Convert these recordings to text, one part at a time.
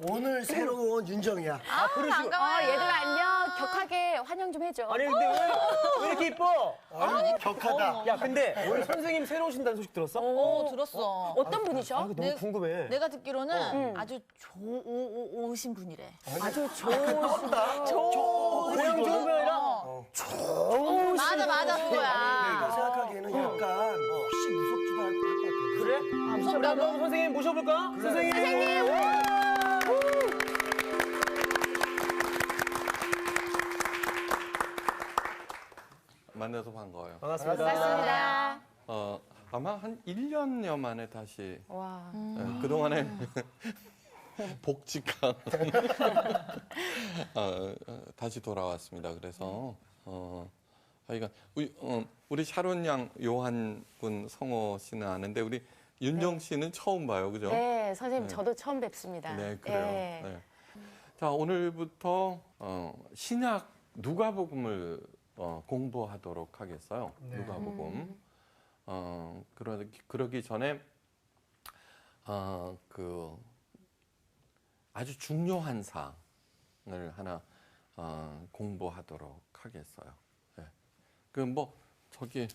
오늘 새로 온 윤정이야. 얘들아 안녕. 격하게 환영 좀 해줘. 아니 근데 왜 이렇게 이뻐? 아니, 격하다. 야 근데 오늘 선생님 새로 오신다는 소식 들었어? 들었어. 어떤 분이셔? 이거 너무 궁금해. 내가 듣기로는 아주 좋으신 분이래. 아주 좋으신 그냥 좋은 게 아니라 맞아, 그거야. 내가 생각하기에는 약간 혹시 무섭지도 할 것 같아. 그래? 우리 한번 선생님 모셔볼까? 선생님. 만나서 반가워요. 반갑습니다. 반갑습니다. 아마 한 1년여 만에 다시 와. 그동안에 복직한 다시 돌아왔습니다. 그래서 하여간 우리 샤론 양, 요한 군, 성호 씨는 아는데 우리 윤정 씨는 처음 봐요. 그죠? 네, 선생님 네. 저도 처음 뵙습니다. 네, 그래요. 네. 네. 자, 오늘부터 신약 누가복음을 공부하도록 하겠어요. 누가복음. 그러기 전에 그 아주 중요한 사항을 하나 공부하도록 하겠어요. 네. 그 뭐 저기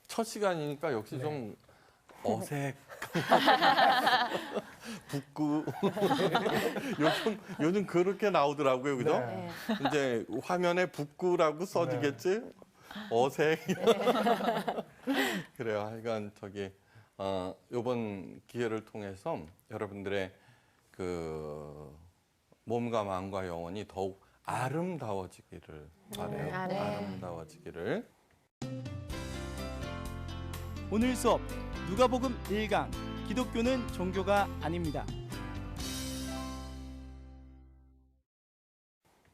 첫 시간이니까 역시 좀 어색, 북구 요즘 그렇게 나오더라고요, 그죠? 네. 이제 화면에 북구라고 써지겠지? 어색. 그래요. 하여간 저기 이번 기회를 통해서 여러분들의 그 몸과 마음과 영혼이 더욱 아름다워지기를 바래요. 네. 아름다워지기를. 오늘 수업 누가복음 1강 기독교는 종교가 아닙니다.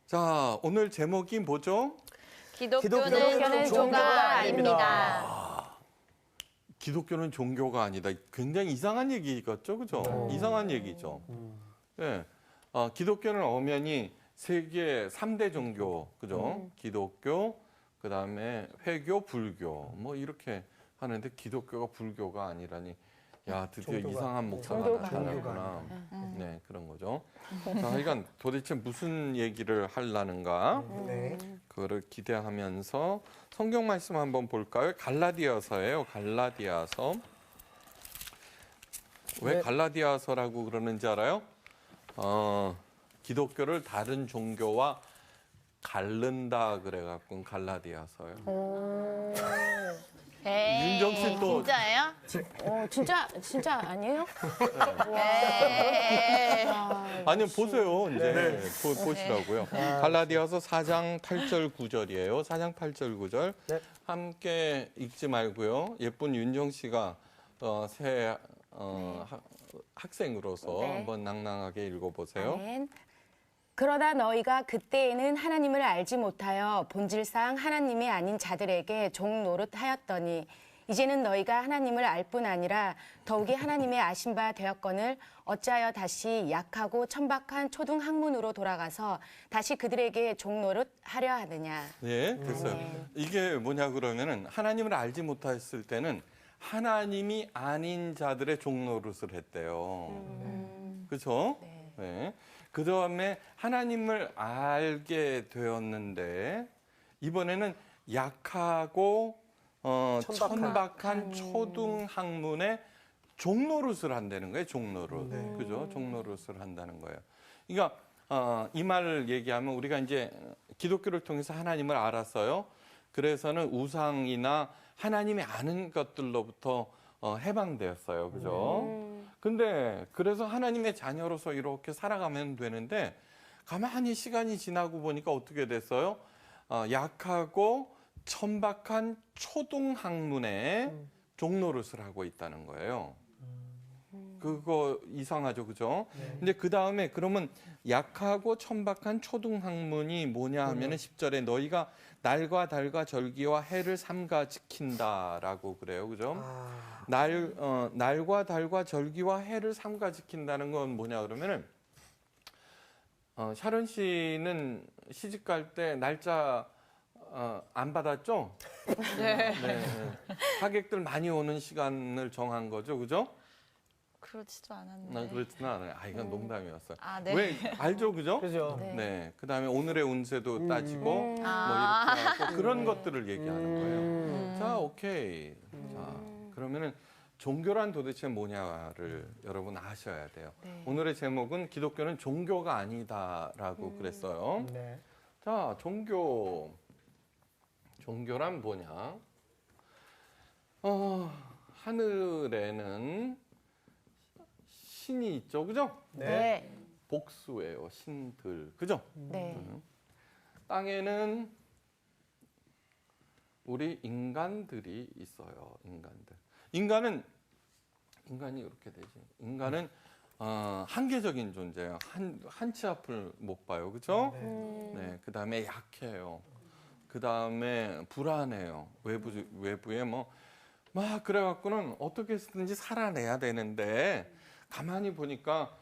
자, 오늘 제목이 뭐죠? 기독교는 종교가 아닙니다. 기독교는 종교가 아니다. 굉장히 이상한 얘기 같죠, 그죠? 이상한 얘기죠. 네. 기독교는 엄연히 세계 3대 종교, 그죠? 기독교, 그 다음에 회교, 불교, 뭐 이렇게 하는데 기독교가 불교가 아니라니. 야, 드디어 이상한 목사가 나타났구나. 네, 그런 거죠. 자, 하여간 도대체 무슨 얘기를 하려는가? 네. 그거를 기대하면서 성경 말씀 한번 볼까요? 갈라디아서예요. 갈라디아서. 왜 갈라디아서라고 그러는지 알아요? 기독교를 다른 종교와 갈른다 그래갖고 갈라디아서요. 윤정 씨 또 진짜예요? 진짜 아니에요? 아니요, 보세요. 이제 보시라고요. 갈라디아서 4장 8절 9절이에요. 4장 8절 9절. 네. 함께 읽지 말고요. 예쁜 윤정 씨가 새 학생으로서 네. 한번 낭낭하게 읽어보세요. 아멘. 그러나 너희가 그때에는 하나님을 알지 못하여 본질상 하나님이 아닌 자들에게 종 노릇하였더니 이제는 너희가 하나님을 알 뿐 아니라 더욱이 하나님의 아신 바 되었거늘 어찌하여 다시 약하고 천박한 초등 학문으로 돌아가서 다시 그들에게 종 노릇하려 하느냐. 네, 됐어요. 이게 뭐냐 그러면은 하나님을 알지 못했을 때는 하나님이 아닌 자들의 종 노릇을 했대요. 그렇죠? 네. 그 다음에 하나님을 알게 되었는데 이번에는 약하고 천박한 초등 학문의 종노릇을 한다는 거예요. 종노릇, 그죠? 종노릇을 한다는 거예요. 그러니까 이 말을 얘기하면 우리가 이제 기독교를 통해서 하나님을 알았어요. 그래서는 우상이나 하나님이 아는 것들로부터 해방되었어요, 그죠? 근데 그래서 하나님의 자녀로서 이렇게 살아가면 되는데 가만히 시간이 지나고 보니까 어떻게 됐어요? 약하고 천박한 초등 학문의 종노릇을 하고 있다는 거예요. 그거 이상하죠, 그죠? 근데 그 다음에 그러면 약하고 천박한 초등 학문이 뭐냐 하면은 10절에 너희가 날과 달과 절기와 해를 삼가 지킨다라고 그래요, 그죠? 날과 달과 절기와 해를 삼가 지킨다는 건 뭐냐 그러면은 샤론 씨는 시집 갈 때 날짜 안 받았죠? 네. 하객들 많이 오는 시간을 정한 거죠, 그죠? 그렇지도 않았는데. 난 그렇지는 않아요. 아, 이건 농담이었어요. 아, 네. 왜 알죠, 그죠? 그죠? 네. 그다음에 오늘의 운세도 따지고 뭐 이렇게 아. 하고 그런 것들을 얘기하는 거예요. 자, 오케이. 자, 그러면은 종교란 도대체 뭐냐를 여러분 아셔야 돼요. 네. 오늘의 제목은 기독교는 종교가 아니다라고 그랬어요. 네. 자, 종교란 뭐냐? 하늘에는 신이 있죠, 그죠? 네. 복수예요, 신들, 그죠? 네. 땅에는 우리 인간들이 있어요, 인간이 이렇게 되지. 인간은 한계적인 존재예요. 한 치 앞을 못 봐요, 그죠? 네. 그 다음에 약해요. 그 다음에 불안해요. 외부에 막 그래갖고는 어떻게 해서든지 살아내야 되는데 가만히 보니까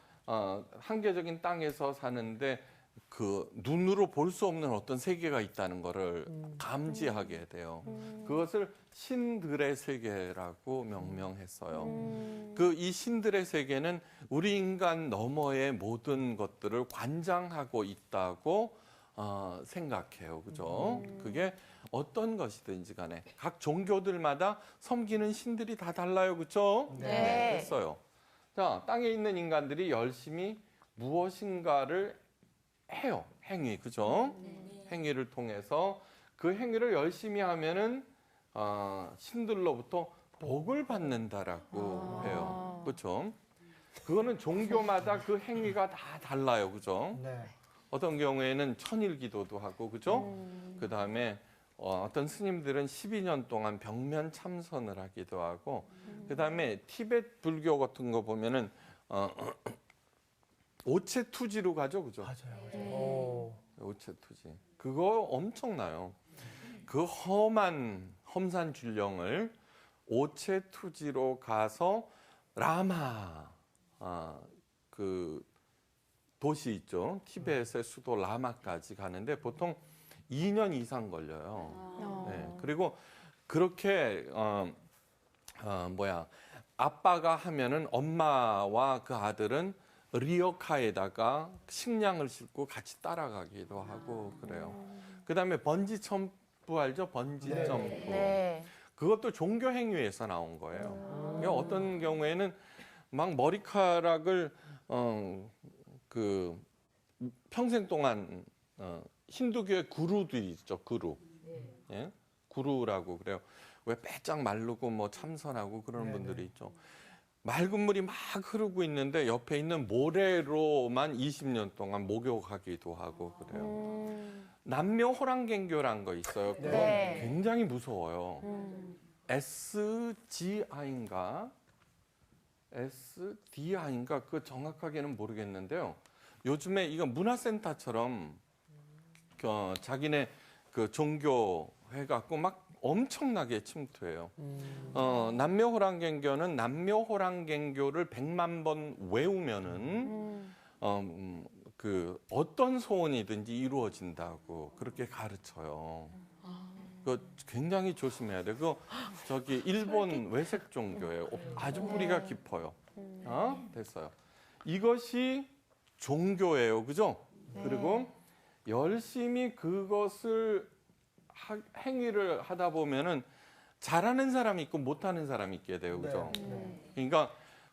한계적인 땅에서 사는데 그 눈으로 볼 수 없는 어떤 세계가 있다는 거를 감지하게 돼요. 그것을 신들의 세계라고 명명했어요. 그 이 신들의 세계는 우리 인간 너머의 모든 것들을 관장하고 있다고 생각해요. 그죠? 그게 어떤 것이든지 간에 각 종교들마다 섬기는 신들이 다 달라요. 그죠? 네. 됐어요. 자, 땅에 있는 인간들이 열심히 무엇인가를 해요. 행위. 그죠? 행위를 통해서 그 행위를 열심히 하면은 신들로부터 복을 받는다라고 해요. 그렇죠? 그거는 종교마다 그 행위가 다 달라요. 그죠? 네. 어떤 경우에는 천일 기도도 하고, 그죠? 그 다음에 어떤 스님들은 12년 동안 벽면 참선을 하기도 하고, 그 다음에 티베트 불교 같은 거 보면은, 오체투지로 가죠, 그죠? 맞아요. 오체투지. 그거 엄청나요. 그 험한 험산줄령을 오체투지로 가서 라마, 그 도시 있죠. 티베트의 수도 라마까지 가는데 보통 2년 이상 걸려요. 네. 그리고 그렇게 아빠가 하면은 엄마와 그 아들은 리어카에다가 식량을 싣고 같이 따라가기도 하고 그래요. 그다음에 번지 점프 알죠? 번지 점프. 네. 그것도 종교 행위에서 나온 거예요. 그러니까 어떤 경우에는 막 머리카락을 그 평생 동안 힌두교의 구루들이 있죠. 구루. 예? 구루라고 그래요. 왜 빼짝 마르고 뭐 참선하고 그러는 분들이 있죠. 맑은 물이 막 흐르고 있는데 옆에 있는 모래로만 20년 동안 목욕하기도 하고 그래요. 남묘 호랑갱교란 거 있어요. 그건 네. 굉장히 무서워요. SGI인가? SDI인가? 그 정확하게는 모르겠는데요. 요즘에 이거 문화센터처럼 자기네 그 종교 해갖고 막 엄청나게 침투해요. 남묘호랑갱교는 남묘호랑갱교를 100만 번 외우면은 그 어떤 소원이든지 이루어진다고 그렇게 가르쳐요. 그 굉장히 조심해야 돼. 그 저기 일본 외색 종교예요. 아주 뿌리가 깊어요. 됐어요. 이것이 종교예요, 그죠? 그리고 열심히 그것을 행위를 하다 보면은 잘하는 사람이 있고 못하는 사람이 있게 돼요, 그죠? 그러니까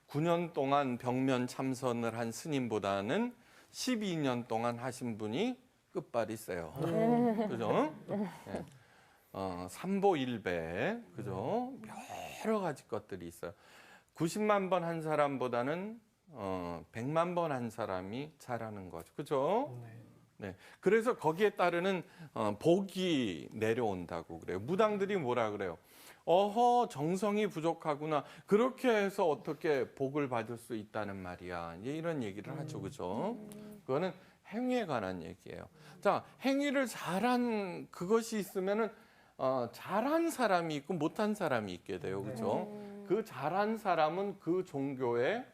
9년 동안 벽면 참선을 한 스님보다는 12년 동안 하신 분이 끝발이 세요. 그죠? 네. 삼보일배, 그죠? 여러 가지 것들이 있어요. 90만 번 한 사람보다는 100만 번 한 사람이 잘하는 거죠. 그죠? 네. 그래서 거기에 따르는 복이 내려온다고 그래요. 무당들이 뭐라 그래요? 어허, 정성이 부족하구나. 그렇게 해서 어떻게 복을 받을 수 있다는 말이야. 이런 얘기를 하죠. 그죠? 그거는 행위에 관한 얘기예요. 자, 행위를 잘한 그것이 있으면은 잘한 사람이 있고 못한 사람이 있게 돼요. 그죠? 그 잘한 사람은 그 종교의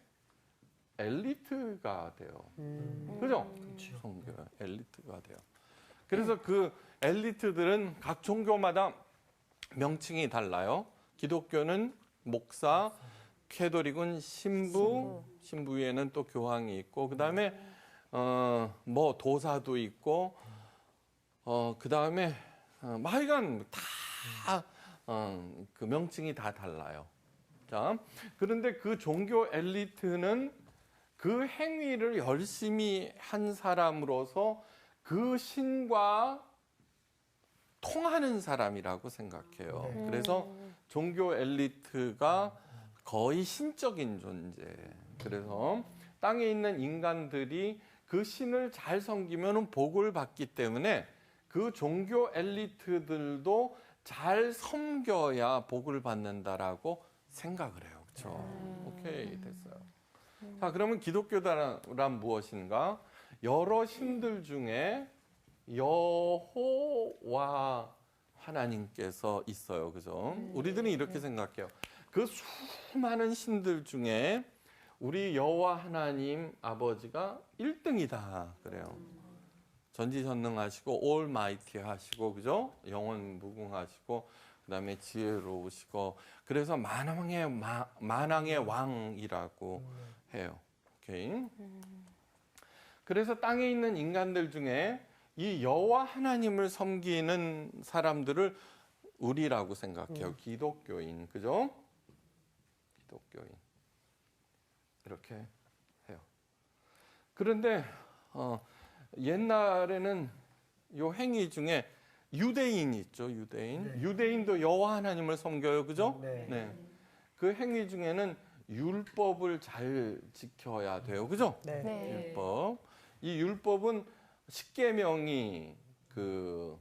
엘리트가 돼요. 그죠? 종교의 엘리트가 돼요. 그래서 그 엘리트들은 각 종교마다 명칭이 달라요. 기독교는 목사, 캐도릭은 신부 위에는 또 교황이 있고 그다음에 뭐 도사도 있고 그다음에 하여간 다 그 명칭이 다 달라요. 자, 그런데 그 종교 엘리트는 그 행위를 열심히 한 사람으로서 그 신과 통하는 사람이라고 생각해요. 그래서 종교 엘리트가 거의 신적인 존재. 그래서 땅에 있는 인간들이 그 신을 잘 섬기면 복을 받기 때문에 그 종교 엘리트들도 잘 섬겨야 복을 받는다라고 생각을 해요. 그렇죠? 오케이, 됐어요. 자, 그러면 기독교란 무엇인가? 여러 신들 중에 여호와 하나님께서 있어요. 그죠? 우리들은 이렇게 생각해요. 그 수많은 신들 중에 우리 여호와 하나님 아버지가 1등이다. 그래요. 전지전능하시고 올마이티 하시고 그죠? 영원 무궁하시고 그다음에 지혜로우시고 그래서 만왕의 왕이라고 해요. 오케이. 그래서 땅에 있는 인간들 중에 이 여호와 하나님을 섬기는 사람들을 우리라고 생각해요. 기독교인. 그죠? 기독교인. 이렇게 해요. 그런데 옛날에는 요 행위 중에 유대인 있죠, 유대인. 네. 유대인도 여호와 하나님을 섬겨요, 그죠? 네. 그 행위 중에는 율법을 잘 지켜야 돼요, 그죠? 네. 네. 율법. 이 율법은 십계명이 그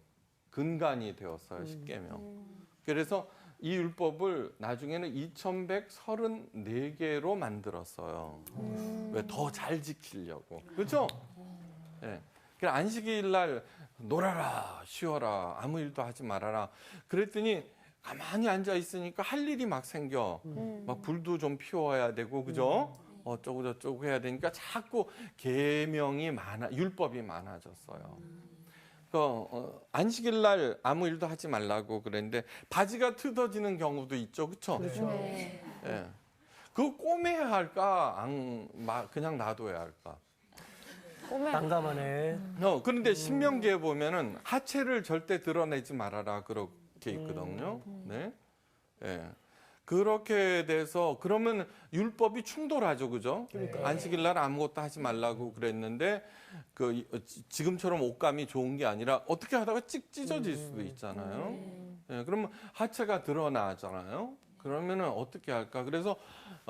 근간이 되었어요, 십계명. 그래서 이 율법을 나중에는 2134개로 만들었어요. 왜 더 잘 지키려고. 그렇죠? 예. 그 안식일 날 놀아라, 쉬어라, 아무 일도 하지 말아라. 그랬더니 가만히 앉아 있으니까 할 일이 막 생겨. 막 불도 좀 피워야 되고, 그죠? 어쩌고 저쩌고 해야 되니까 자꾸 계명이 율법이 많아졌어요. 안식일 날 아무 일도 하지 말라고 그랬는데 바지가 뜯어지는 경우도 있죠, 그렇죠? 네. 예. 그거 꼬매야 할까, 그냥 놔둬야 할까? 난감하네. 그런데 신명기에 보면은 하체를 절대 드러내지 말아라 그렇게 있거든요. 네. 예. 그렇게 돼서 그러면 율법이 충돌하죠, 그죠? 안식일 날 아무것도 하지 말라고 그랬는데 지금처럼 옷감이 좋은 게 아니라 어떻게 하다가 찍 찢어질 수도 있잖아요. 예, 그러면 하체가 드러나잖아요. 그러면은 어떻게 할까? 그래서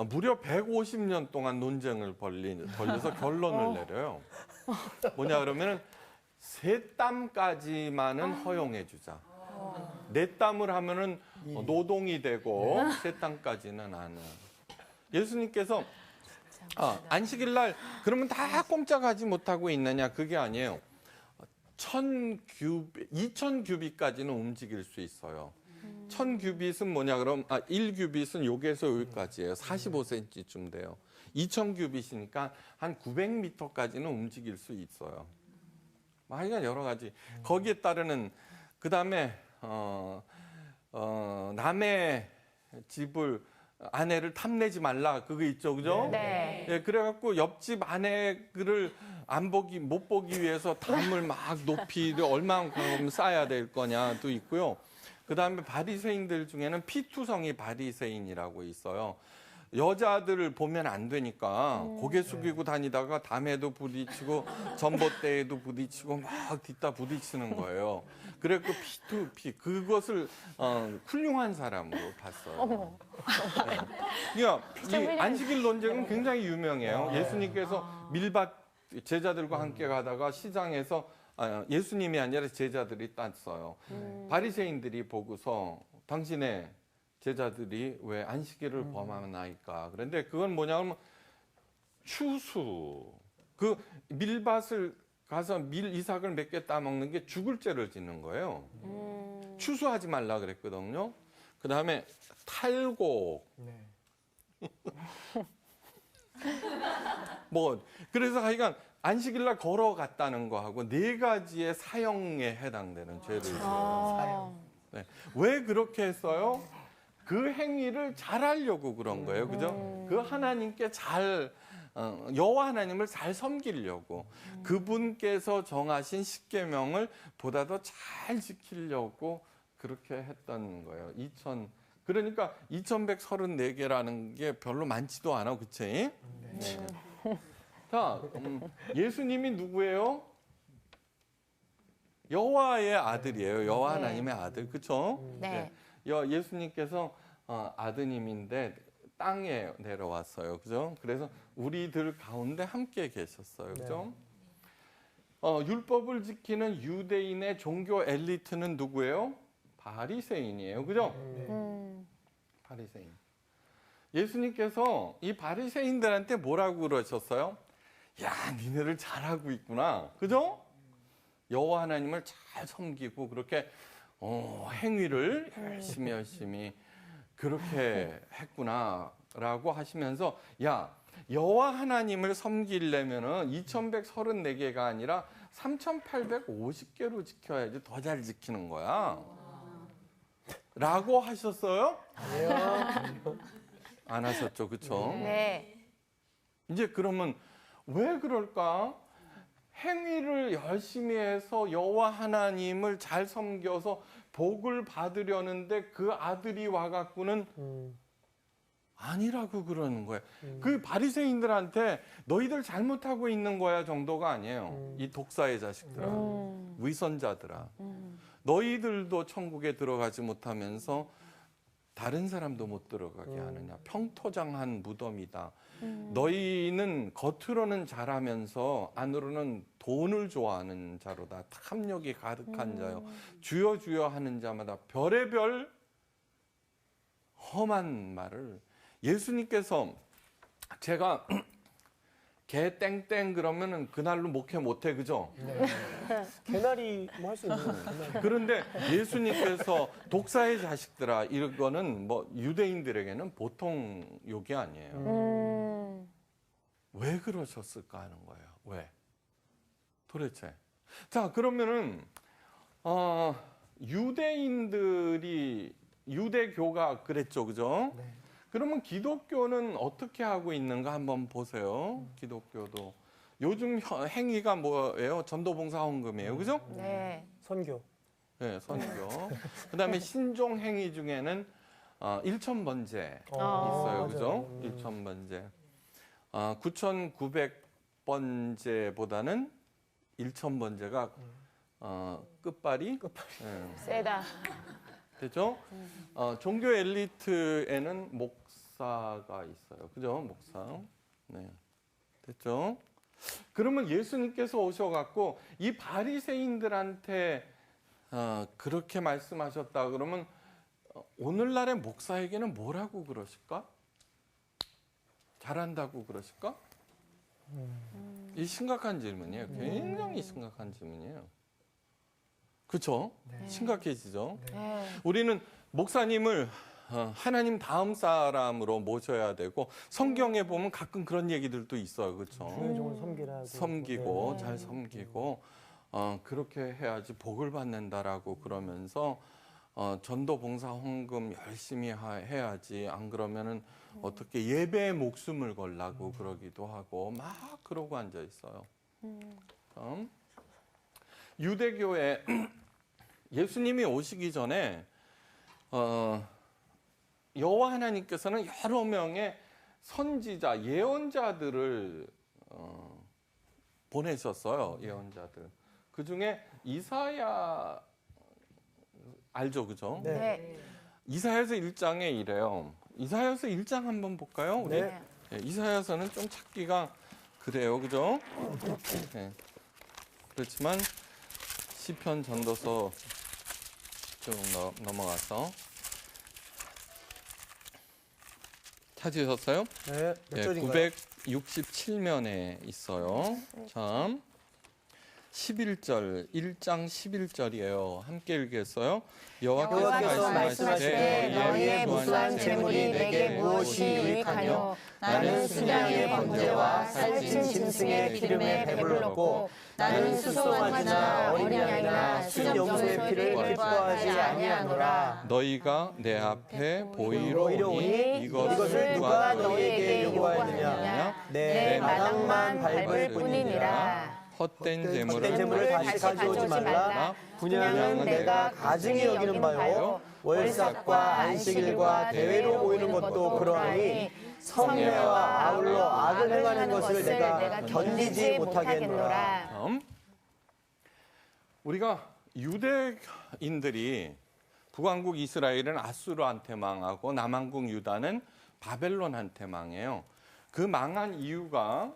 무려 150년 동안 논쟁을 벌려서 결론을 내려요. 뭐냐 그러면은 세 땀까지만은 허용해 주자. 네 땀을 하면은 노동이 되고 세 땀까지는 안 해. 예수님께서 안식일 날 그러면 다 공짜 가지 못하고 있느냐? 그게 아니에요. 2000규빗까지는 움직일 수 있어요. 1000규빗은 뭐냐 그럼 1규빗은 여기에서 여기까지예요. 45cm쯤 돼요. 2000규빗이니까 한 900m까지는 움직일 수 있어요. 하여간 여러 가지. 거기에 따르는 그다음에 남의 집을 아내를 탐내지 말라 그거 있죠, 그죠? 네. 예, 그래갖고 옆집 아내를 못 보기 위해서 담을 막 높이 얼마만큼 쌓아야 될 거냐도 있고요. 그다음에 바리새인들 중에는 피투성이 바리새인이라고 있어요. 여자들을 보면 안 되니까 고개 숙이고 다니다가 담에도 부딪히고 전봇대에도 부딪히고 막 뒤따 부딪히는 거예요. 그래서 그것을 훌륭한 사람으로 봤어요. 네. 그러니까 이 안식일 논쟁은 굉장히 유명해요. 예수님께서 밀밭 제자들과 함께 가다가 시장에서 예수님이 아니라 제자들이 땄어요. 바리새인들이 보고서 당신의 제자들이 왜 안식일을 범하나이까? 그런데 그건 뭐냐면 추수. 그 밀밭을 가서 밀 이삭을 몇 개 따먹는 게 죽을 죄를 짓는 거예요. 추수하지 말라 그랬거든요. 그다음에 탈곡. 그래서 하여간 안식일 날 걸어갔다는 거하고 4가지의 사형에 해당되는 죄를 지어요. 아. 네. 왜 그렇게 했어요? 그 행위를 잘하려고 그런 거예요. 그죠? 그 하나님께 여호와 하나님을 잘 섬기려고 그분께서 정하신 십계명을 보다 더 잘 지키려고 그렇게 했던 거예요. 그러니까 2134개라는 게 별로 많지도 않아, 그치? 네. 자, 예수님이 누구예요? 여호와의 아들이에요. 여호와 하나님의 아들, 그렇죠? 네. 예수님께서 아드님인데 땅에 내려왔어요, 그죠? 그래서 우리들 가운데 함께 계셨어요, 그죠? 율법을 지키는 유대인의 종교 엘리트는 누구예요? 바리새인이에요, 그죠? 바리새인. 예수님께서 이 바리새인들한테 뭐라고 그러셨어요? 야, 니네들 잘하고 있구나, 그죠? 여호와 하나님을 잘 섬기고 그렇게 행위를 열심히 그렇게 했구나라고 하시면서 야, 여호와 하나님을 섬기려면은 2134개가 아니라 3850개로 지켜야지 더 잘 지키는 거야. 라고 하셨어요? 안 하셨죠, 그렇죠? 네. 이제 그러면 왜 그럴까? 행위를 열심히 해서 여호와 하나님을 잘 섬겨서 복을 받으려는데 그 아들이 와갖고는 아니라고 그러는 거예요. 그 바리새인들한테 너희들 잘못하고 있는 거야 정도가 아니에요. 이 독사의 자식들아, 위선자들아. 너희들도 천국에 들어가지 못하면서 다른 사람도 못 들어가게 하느냐. 평토장한 무덤이다. 너희는 겉으로는 잘하면서 안으로는 돈을 좋아하는 자로다. 탐욕이 가득한 자요. 주여 주여 하는 자마다 별의별 험한 말을 예수님께서 제가 개 땡땡 그러면은 그날로 목회 못해, 그죠? 개나리 뭐 할 수 있는 거예요. 그런데 예수님께서 독사의 자식들아 이거는 뭐 유대인들에게는 보통 욕이 아니에요. 왜 그러셨을까 하는 거예요. 왜? 도대체. 자, 그러면은 유대교가 그랬죠, 그죠? 네. 그러면 기독교는 어떻게 하고 있는가 한번 보세요. 기독교도 요즘 행위가 뭐예요? 전도봉사 헌금이에요, 그죠? 네. 선교. 네, 선교. 그다음에 신종 행위 중에는 일천번제 있어요, 그죠? 맞아요. 일천번제. 9,900번제보다는 일천번제가 끝발이 네. 세다. 됐죠? 종교 엘리트에는 목사가 있어요. 그죠? 목사. 네. 됐죠? 그러면 예수님께서 오셔갖고 이 바리새인들한테 그렇게 말씀하셨다 그러면 오늘날의 목사에게는 뭐라고 그러실까? 잘한다고 그러실까? 이 심각한 질문이에요. 굉장히 심각한 질문이에요. 그렇죠? 심각해지죠? 네. 우리는 목사님을 하나님 다음 사람으로 모셔야 되고 성경에 보면 가끔 그런 얘기들도 있어요. 그렇죠? 주의종을 섬기라고. 섬기고 네. 잘 섬기고 그렇게 해야지 복을 받는다라고 그러면서 전도 봉사 헌금 열심히 해야지 안 그러면은 어떻게 예배에 목숨을 걸라고 그러기도 하고 막 그러고 앉아 있어요. 유대교에 예수님이 오시기 전에 여호와 하나님께서는 여러 명의 선지자, 예언자들을 보내셨어요. 예언자들. 그 중에 이사야 알죠, 그죠? 네. 네. 이사야서 1장에 이래요. 이사야서 1장 한번 볼까요? 우리? 네. 네, 이사야서는 좀 찾기가 그래요, 그죠? 네. 그렇지만 시편 전도서 쭉 넘어가서 찾으셨어요? 네. 몇 네, 절인가요? 967면에 있어요. 참. 11절, 1장 11절이에요. 함께 읽겠어요. 여호와께서 여호와께서 말씀하시되 너희의 무수한 재물이 내게 무엇이 유익하뇨? 나는 순양의 번제와 살찐 짐승의 기름에 배불렀고 나는 수송아지나 어린 양이나 순염소의 피를 기뻐하지 아니하노라. 너희가 내 앞에 보이러 보이러 오니 오니 이것을 누가 너희에게 요구하였느냐? 내 마당만 밟을 뿐이니라. 헛된 재물을 재물을 다시 가져오지 말라. 분양은 내가 가증히 여기는 바요. 월삭과 안식일과 대회로 모이는 것도 그러하니 성례와 아울러 악을 행하는 것을 내가 견디지 못하겠노라. 다음. 우리가 유대인들이 북왕국 이스라엘은 아수르한테 망하고 남왕국 유다는 바벨론한테 망해요. 그 망한 이유가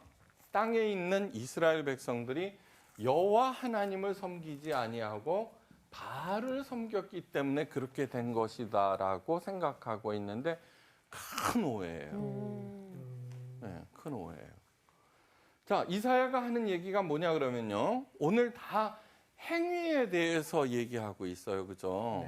땅에 있는 이스라엘 백성들이 여호와 하나님을 섬기지 아니하고 바알을 섬겼기 때문에 그렇게 된 것이다라고 생각하고 있는데 큰 오해예요. 네, 큰 오해예요. 자, 이사야가 하는 얘기가 뭐냐 그러면요. 오늘 다 행위에 대해서 얘기하고 있어요. 그죠?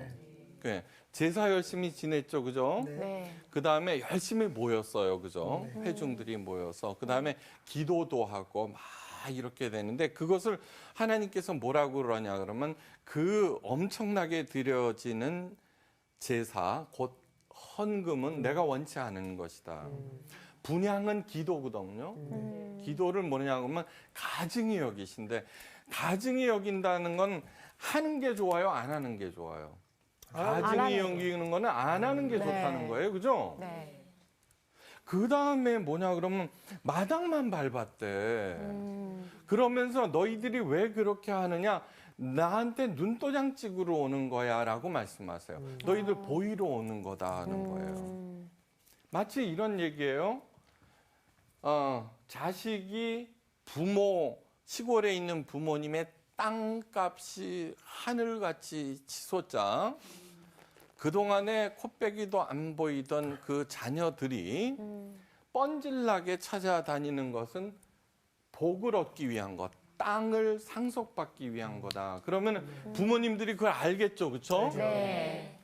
네. 제사 열심히 지냈죠. 그죠? 네. 그 다음에 열심히 모였어요. 그죠? 회중들이 모여서. 그 다음에 기도도 하고 막 이렇게 되는데 그것을 하나님께서 뭐라고 그러냐 그러면 그 엄청나게 드려지는 제사, 곧 헌금은 내가 원치 않은 것이다. 분향은 기도거든요. 기도를 뭐냐 그러면 가증히 여기신데 가증히 여긴다는 건 하는 게 좋아요? 안 하는 게 좋아요? 가증히 여기는 거는 안 하는 게 좋다는 거예요. 그죠? 네. 그 다음에 뭐냐 그러면 마당만 밟았대. 그러면서 너희들이 왜 그렇게 하느냐? 나한테 눈도장 찍으러 오는 거야 라고 말씀하세요. 너희들 보이러 오는 거다 하는 거예요. 마치 이런 얘기예요. 자식이 부모, 시골에 있는 부모님의 땅값이 하늘같이 치솟자 그동안에 코빼기도 안 보이던 그 자녀들이 뻔질나게 찾아다니는 것은 복을 얻기 위한 것, 땅을 상속받기 위한 거다. 그러면 부모님들이 그걸 알겠죠, 그렇죠? 네.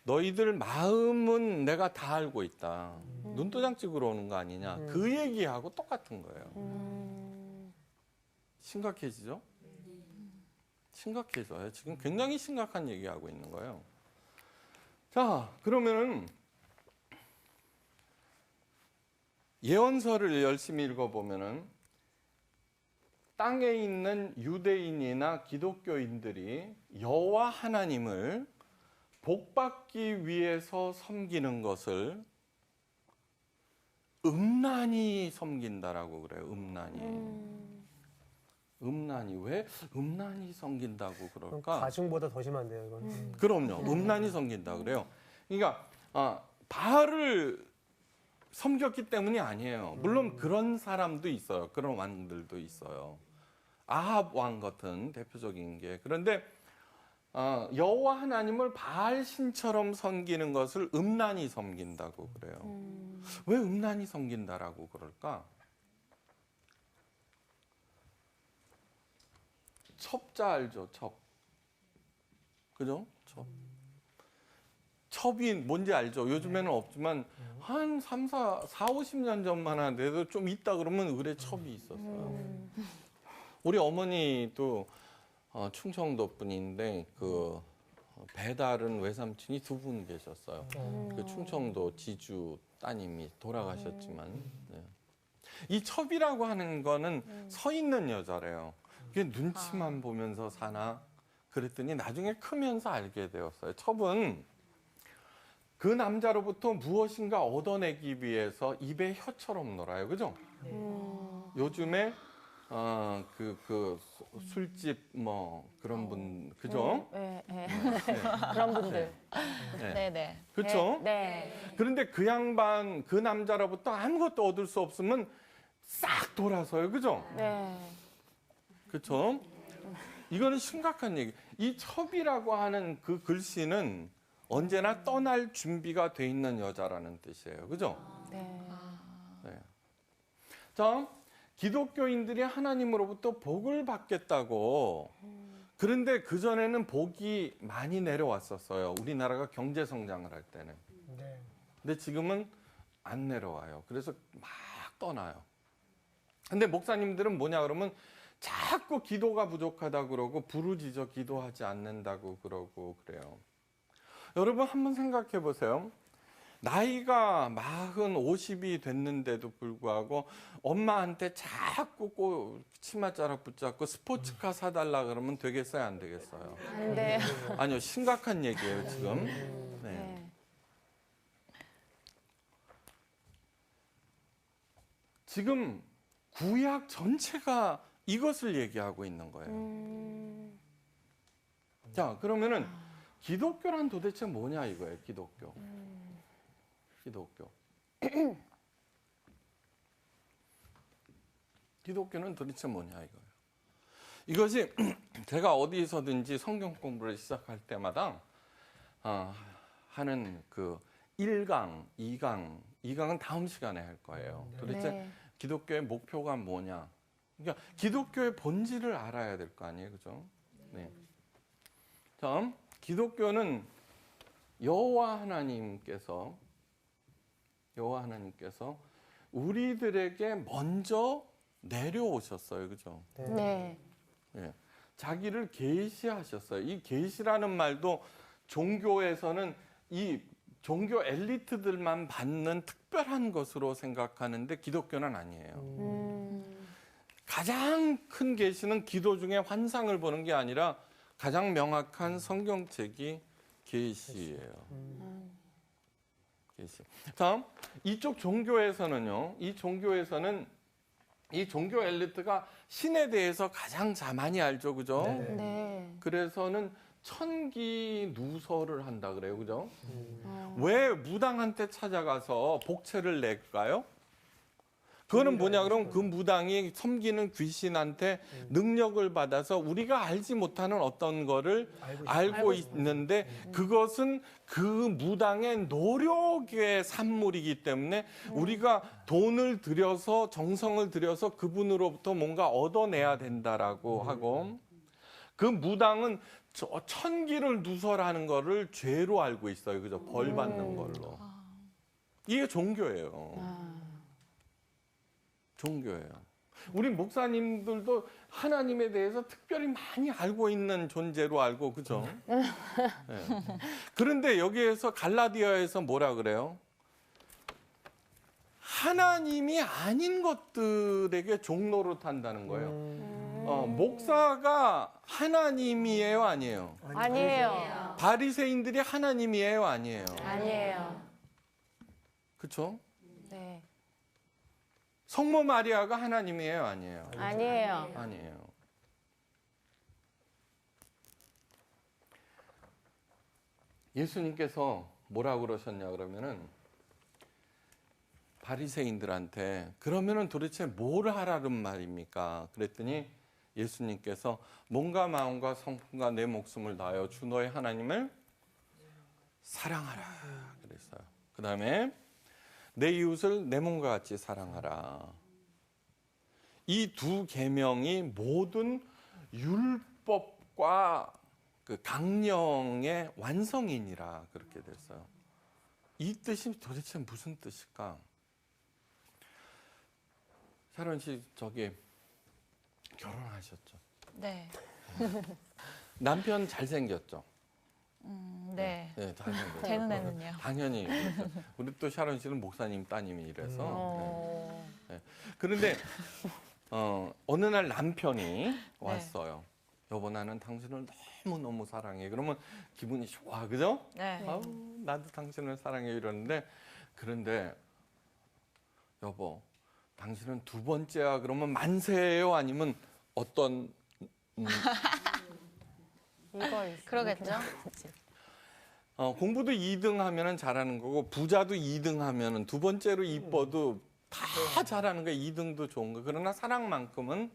너희들 마음은 내가 다 알고 있다. 눈도장 찍으러 오는 거 아니냐. 그 얘기하고 똑같은 거예요. 심각해지죠? 심각해져요. 지금 굉장히 심각한 얘기하고 있는 거예요. 자, 그러면은 예언서를 열심히 읽어보면은 땅에 있는 유대인이나 기독교인들이 여호와 하나님을 복받기 위해서 섬기는 것을 음란히 섬긴다라고 그래요. 음란히. 왜 음란히 섬긴다고 그럴까? 가증보다 더 심한데요, 이건. 그럼요. 음란히 섬긴다 그래요. 그러니까 바알을 섬겼기 때문이 아니에요. 물론 그런 사람도 있어요. 그런 왕들도 있어요. 아합 왕 같은 대표적인 게. 그런데 여호와 하나님을 바알 신처럼 섬기는 것을 음란히 섬긴다고 그래요. 왜 음란히 섬긴다라고 그럴까? 첩자 알죠? 첩. 그죠? 첩. 첩이 뭔지 알죠? 요즘에는 없지만 한 50년 전만 하더라도 좀 있다 그러면 의뢰 첩이 있었어요. 우리 어머니도 충청도 분인데 그 배달은 외삼촌이 2분 계셨어요. 그 충청도 지주 따님이 돌아가셨지만 네. 이 첩이라고 하는 거는 서 있는 여자래요. 그게 눈치만 보면서 사나? 그랬더니 나중에 크면서 알게 되었어요. 첩은 그 남자로부터 무엇인가 얻어내기 위해서 입에 혀처럼 놀아요. 그죠? 요즘에 그 술집 뭐 그런 분 그죠? 네. 그런 분들. 네네. 그렇죠? 네. 그런데 그 양반 그 남자로부터 아무것도 얻을 수 없으면 싹 돌아서요. 그죠? 네. 그렇죠? 이거는 심각한 얘기. 이 첩이라고 하는 그 글씨는 언제나 떠날 준비가 돼 있는 여자라는 뜻이에요. 그죠? 네. 네. 자, 기독교인들이 하나님으로부터 복을 받겠다고. 그런데 그전에는 복이 많이 내려왔었어요. 우리나라가 경제 성장을 할 때는. 네. 근데 지금은 안 내려와요. 그래서 막 떠나요. 근데 목사님들은 뭐냐 그러면 자꾸 기도가 부족하다 그러고 부르짖어 기도하지 않는다고 그러고 그래요. 여러분 한번 생각해 보세요. 나이가 40, 50이 됐는데도 불구하고 엄마한테 자꾸 치맛자락 붙잡고 스포츠카 사달라 그러면 되겠어요, 안 되겠어요? 안 돼요. 아니요, 심각한 얘기예요, 지금. 네. 네. 지금 구약 전체가 이것을 얘기하고 있는 거예요. 자, 그러면은 기독교란 도대체 뭐냐 이거예요, 기독교. 기독교. 기독교는 도대체 뭐냐 이거예요. 이것이 제가 어디서든지 성경 공부를 시작할 때마다 하는 그 1강, 2강은 다음 시간에 할 거예요. 도대체 네. 기독교의 목표가 뭐냐. 그러니까 기독교의 본질을 알아야 될 거 아니에요, 그죠? 네. 자, 기독교는 여호와 하나님께서 우리들에게 먼저 내려오셨어요, 그죠? 네. 예. 자기를 계시하셨어요. 이 계시라는 말도 종교에서는 이 종교 엘리트들만 받는 특별한 것으로 생각하는데 기독교는 아니에요. 가장 큰 계시는 기도 중에 환상을 보는 게 아니라 가장 명확한 성경책이 계시예요. 계시. 다음 이쪽 종교에서는요. 이 종교 엘리트가 신에 대해서 가장 많이 알죠, 그죠? 네. 그래서는 천기 누설을 한다 그래요, 그죠? 왜 무당한테 찾아가서 복채를 낼까요? 그거는 뭐냐 그러면 그 무당이 섬기는 귀신한테 능력을 받아서 우리가 알지 못하는 어떤 거를 알고 있는데 그것은 그 무당의 노력의 산물이기 때문에 우리가 돈을 들여서 정성을 들여서 그분으로부터 뭔가 얻어내야 된다라고 하고 그 무당은 천기를 누설하는 거를 죄로 알고 있어요. 그죠? 벌 받는 걸로. 이게 종교예요. 종교예요. 우리 목사님들도 하나님에 대해서 특별히 많이 알고 있는 존재로 알고, 그죠? 네. 그런데 여기에서 갈라디아에서 뭐라 그래요? 하나님이 아닌 것들에게 종로를 탄다는 거예요. 목사가 하나님이에요, 아니에요? 아니에요. 바리새인들이 하나님이에요, 아니에요? 아니에요. 그렇죠? 네. 성모 마리아가 하나님이에요, 아니에요? 아니에요. 아니에요. 예수님께서 뭐라고 그러셨냐 그러면은 바리새인들한테 그러면은 도대체 뭘 하라는 말입니까? 그랬더니 예수님께서 몸과 마음과 성품과 내 목숨을 다하여 주 너의 하나님을 사랑하라 그랬어요. 그다음에 내 이웃을 내 몸과 같이 사랑하라. 이 두 계명이 모든 율법과 그 강령의 완성이니라 그렇게 됐어요. 이 뜻이 도대체 무슨 뜻일까? 샤론 씨 저기 결혼하셨죠? 네. 남편 잘생겼죠? 네. 네, 잘생겼죠. 제 눈에는요. 당연히 그렇죠. 우리 또 샤론 씨는 목사님 따님이 이래서. 네. 그런데 어느 날 남편이 왔어요. 여보 나는 당신을 너무너무 사랑해. 그러면 기분이 좋아, 그죠? 네. 아우, 나도 당신을 사랑해 이러는데 그런데 여보 당신은 두 번째야 그러면 만세예요? 아니면 어떤 그러겠죠. 공부도 2등 하면은 잘하는 거고 부자도 2등 하면은 두 번째로 이뻐도 다 잘하는 거 2등도 좋은 거. 그러나 사랑만큼은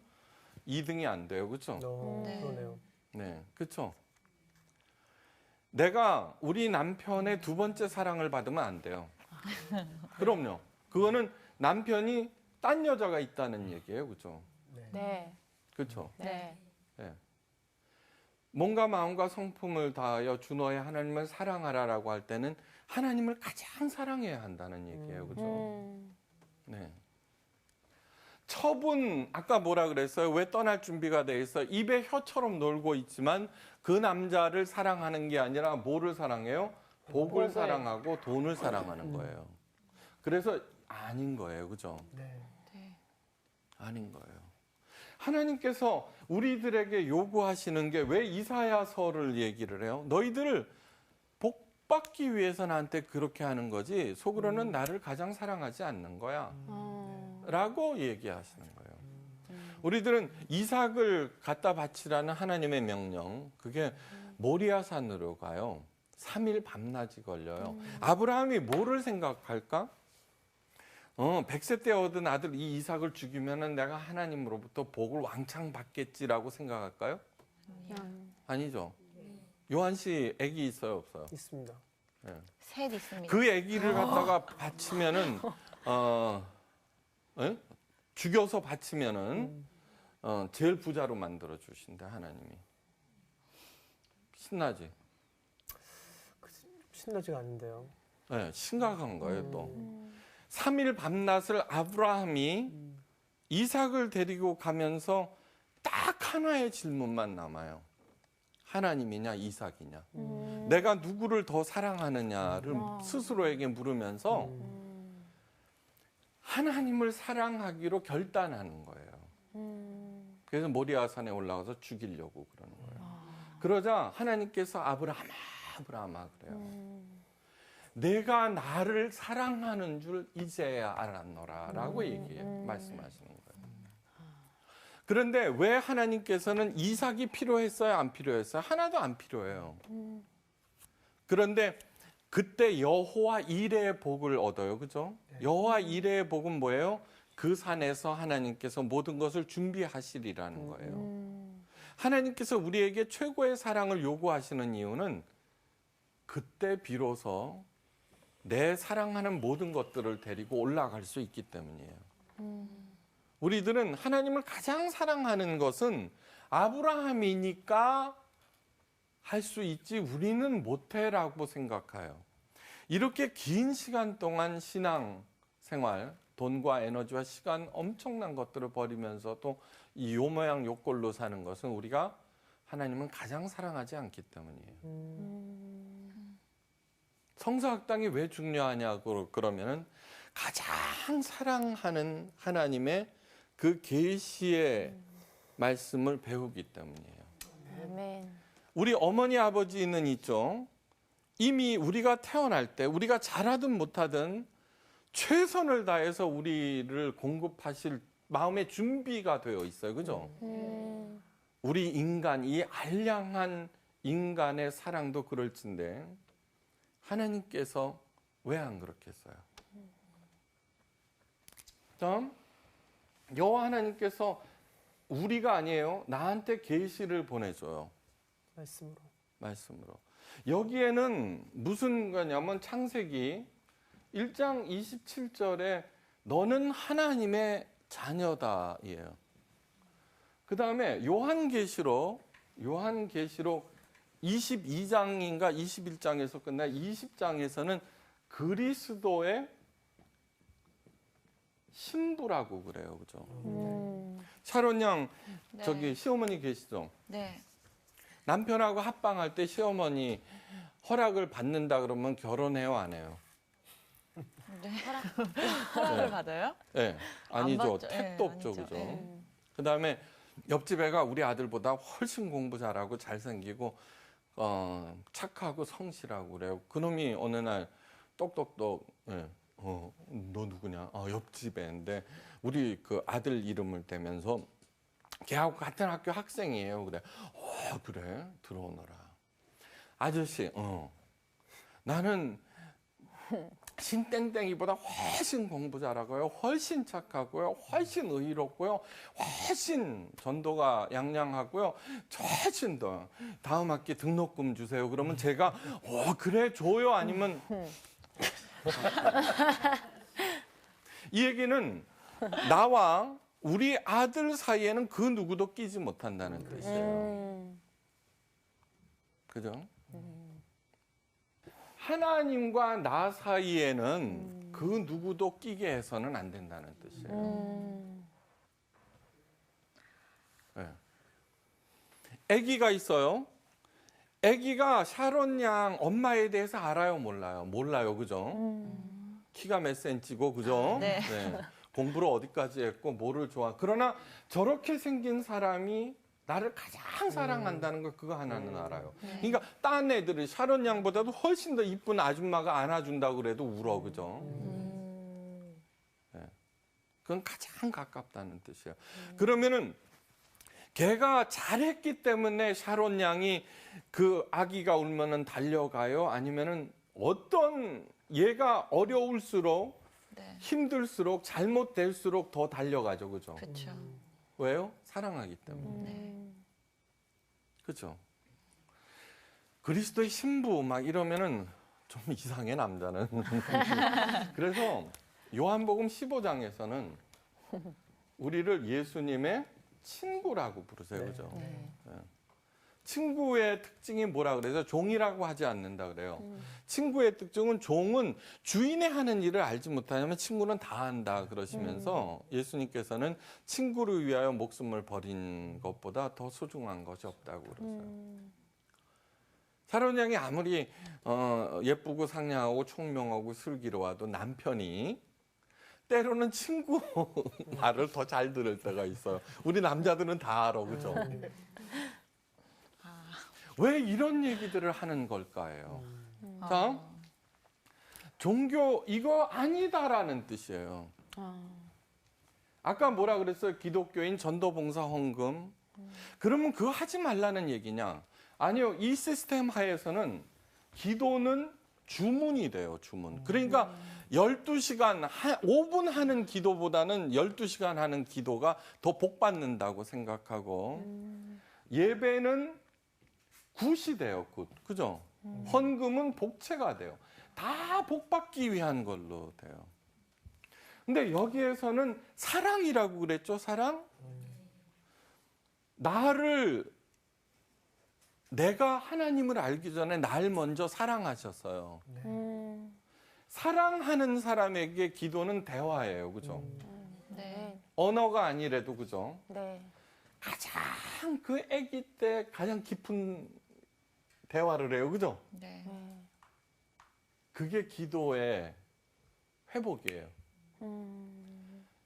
2등이 안 돼요. 그렇죠? 그러네요. 네. 그렇죠? 내가 우리 남편의 두 번째 사랑을 받으면 안 돼요. 그럼요. 그거는 남편이 딴 여자가 있다는 얘기예요. 그죠? 네. 그렇죠? 네. 예. 몸과 마음과 성품을 다하여 주 너의 하나님을 사랑하라라고 할 때는 하나님을 가장 사랑해야 한다는 얘기예요. 그죠? 네. 첩은 아까 뭐라 그랬어요? 왜 떠날 준비가 돼 있어? 입에 혀처럼 놀고 있지만 그 남자를 사랑하는 게 아니라 뭐를 사랑해요? 복을 사랑하고 돈을 사랑하는 거예요. 그래서 아닌 거예요. 그죠? 아닌 거예요. 하나님께서 우리들에게 요구하시는 게 왜 이사야서를 얘기를 해요? 너희들 복 받기 위해서 나한테 그렇게 하는 거지 속으로는 나를 가장 사랑하지 않는 거야. 라고 얘기하시는 거예요. 우리들은 이삭을 갖다 바치라는 하나님의 명령, 그게 모리아산으로 가요. 3일 밤낮이 걸려요. 아브라함이 뭐를 생각할까? 100세 때 얻은 아들 이 이삭을 죽이면은 내가 하나님으로부터 복을 왕창 받겠지라고 생각할까요? 아니죠. 요한 씨 아기 있어요, 없어요? 있습니다. 셋 있습니다. 그 아기를 갖다가 바치면은 죽여서 바치면은 제일 부자로 만들어 주신다 하나님이. 신나지? 신나지가 않은데요. 네, 심각한 거예요 또. 3일 밤낮을 아브라함이 이삭을 데리고 가면서 딱 하나의 질문만 남아요. 하나님이냐 이삭이냐. 내가 누구를 더 사랑하느냐를 스스로에게 물으면서 하나님을 사랑하기로 결단하는 거예요. 그래서 모리아산에 올라가서 죽이려고 그러는 거예요. 그러자 하나님께서 아브라함아 그래요. 내가 나를 사랑하는 줄 이제야 알았노라 라고 말씀하시는 거예요. 그런데 왜 하나님께서는 이삭이 필요했어요? 안 필요했어요? 하나도 안 필요해요. 그런데 그때 여호와 이레의 복을 얻어요. 그죠? 여호와 이레의 복은 뭐예요? 그 산에서 하나님께서 모든 것을 준비하시리라는 거예요. 하나님께서 우리에게 최고의 사랑을 요구하시는 이유는 그때 비로소 내 사랑하는 모든 것들을 데리고 올라갈 수 있기 때문이에요. 우리들은 하나님을 가장 사랑하는 것은 아브라함이니까 할 수 있지 우리는 못해라고 생각해요. 이렇게 긴 시간 동안 신앙 생활, 돈과 에너지와 시간 엄청난 것들을 버리면서 또 이 요 모양 요 꼴로 사는 것은 우리가 하나님은 가장 사랑하지 않기 때문이에요. 성서학당이 왜 중요하냐고 그러면은 가장 사랑하는 하나님의 그 계시의 말씀을 배우기 때문이에요. 아멘. 우리 어머니 아버지는 있죠. 이미 우리가 태어날 때 우리가 잘하든 못하든 최선을 다해서 우리를 공급하실 마음의 준비가 되어 있어요. 그죠? 우리 인간, 이 알량한 인간의 사랑도 그럴진데 하나님께서 왜 안 그렇겠어요? 다음, 여호와 하나님께서 우리가 아니에요. 나한테 계시를 보내줘요. 말씀으로. 여기에는 무슨 거냐면 창세기 1장 27절에 너는 하나님의 자녀다예요. 그 다음에 요한계시록 22장인가 21장에서 끝나 20장에서는 그리스도의 신부라고 그래요. 그죠? 샤론 양 네. 저기 시어머니 계시죠? 네. 남편하고 합방할 때 시어머니 허락을 받는다 그러면 결혼해요, 안 해요? 허락을 받아요? 네. 아니죠. 받죠. 택도 네, 없죠. 아니죠. 그죠? 네. 그다음에 옆집 애가 우리 아들보다 훨씬 공부 잘하고 잘생기고 착하고 성실하고 그래요. 그놈이 어느 날 똑똑똑 너 누구냐? 옆집 애인데 우리 그 아들 이름을 대면서 걔하고 같은 학교 학생이에요. 그래. 그래? 들어오너라. 아저씨, 나는 신땡땡이보다 훨씬 공부 잘하고요. 훨씬 착하고요. 훨씬 의롭고요. 훨씬 전도가 양양하고요. 훨씬 더 다음 학기 등록금 주세요. 그러면 제가 그래 줘요. 아니면 이 얘기는 나와 우리 아들 사이에는 그 누구도 끼지 못한다는 뜻이에요. 그죠? 하나님과 나 사이에는 그 누구도 끼게 해서는 안 된다는 뜻이에요. 네. 아기가 있어요. 아기가 샤론 양 엄마에 대해서 알아요, 몰라요? 몰라요, 그죠? 키가 몇 센치고, 그죠? 네. 공부를 어디까지 했고, 뭐를 좋아. 그러나 저렇게 생긴 사람이 나를 가장 사랑한다는 걸 그거 하나는 알아요. 그러니까 딴 애들은 샤론 양보다도 훨씬 더 이쁜 아줌마가 안아준다고 그래도 울어, 그죠? 네. 그건 가장 가깝다는 뜻이에요. 그러면은 걔가 잘했기 때문에 샤론 양이 그 아기가 울면은 달려가요? 아니면은 어떤 얘가 어려울수록 네. 힘들수록 잘못될수록 더 달려가죠, 그죠? 그렇죠. 왜요? 사랑하기 때문에. 그렇죠. 그리스도의 신부 막 이러면은 좀 이상해 남자는. 그래서 요한복음 15장에서는 우리를 예수님의 친구라고 부르세요, 그죠? 네. 친구의 특징이 뭐라 그래서 종이라고 하지 않는다 그래요. 친구의 특징은 종은 주인의 하는 일을 알지 못하냐면 친구는 다 한다 그러시면서 예수님께서는 친구를 위하여 목숨을 버린 것보다 더 소중한 것이 없다고 그러세요. 샤론 양이 아무리 예쁘고 상냥하고 총명하고 슬기로워도 남편이 때로는 친구 말을 더 잘 들을 때가 있어요. 우리 남자들은 다 알아, 그죠? 왜 이런 얘기들을 하는 걸까요? 자, 종교 이거 아니다라는 뜻이에요. 아까 뭐라 그랬어요? 기독교인 전도봉사 헌금. 그러면 그거 하지 말라는 얘기냐? 아니요. 이 시스템 하에서는 기도는 주문이 돼요. 주문. 그러니까 12시간, 5분 하는 기도보다는 12시간 하는 기도가 더 복 받는다고 생각하고 예배는 굿이 돼요. 굿. 그죠? 헌금은 복채가 돼요. 다 복 받기 위한 걸로 돼요. 근데 여기에서는 사랑이라고 그랬죠? 사랑? 내가 하나님을 알기 전에 날 먼저 사랑하셨어요. 사랑하는 사람에게 기도는 대화예요. 그죠? 네. 언어가 아니래도 그죠? 네. 가장 그 아기 때 가장 깊은 대화를 해요. 그죠? 네. 그게 기도의 회복이에요.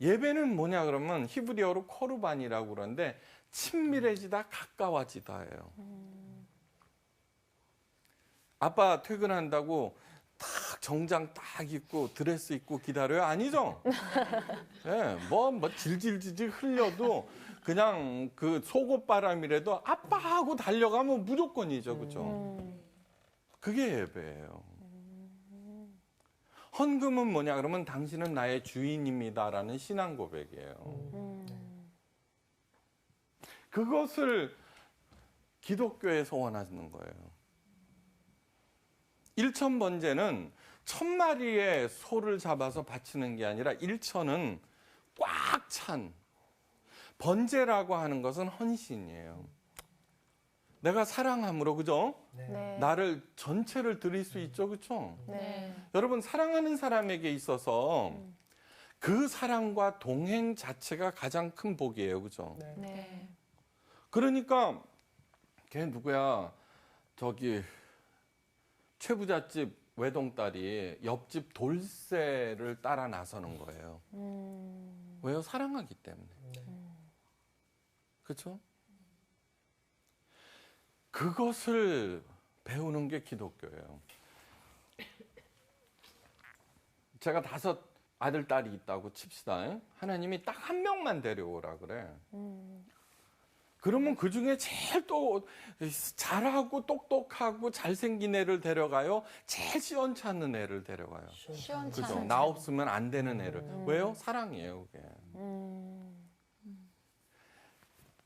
예배는 뭐냐 그러면 히브리어로 코르반이라고 그러는데 친밀해지다 가까워지다예요. 아빠 퇴근한다고 딱 정장 딱 입고 드레스 입고 기다려요? 아니죠? 네, 뭐 질질질질 흘려도 그냥 그 속옷바람이라도 아빠하고 달려가면 무조건이죠. 그죠? 그게 예배예요. 헌금은 뭐냐 그러면 당신은 나의 주인입니다라는 신앙 고백이에요. 그것을 기독교에 소원하는 거예요. 일천번제는 1000마리의 소를 잡아서 바치는 게 아니라 일천은 꽉 찬 번제라고 하는 것은 헌신이에요. 내가 사랑함으로, 그죠? 네. 나를 전체를 드릴 수 있죠, 그죠? 네. 여러분, 사랑하는 사람에게 있어서 그 사랑과 동행 자체가 가장 큰 복이에요, 그죠? 네. 그러니까 걔 누구야? 저기 최부잣집 외동딸이 옆집 돌쇠를 따라 나서는 거예요. 왜요? 사랑하기 때문에. 그렇죠? 그것을 배우는 게 기독교예요. 제가 5 아들, 딸이 있다고 칩시다. 하나님이 딱 한 명만 데려오라 그래. 그러면 그 중에 제일 또 잘하고 똑똑하고 잘생긴 애를 데려가요? 제일 시원찮은 애를 데려가요. 그죠? 시원찮은 나 없으면 안 되는 애를. 왜요? 사랑이에요, 그게.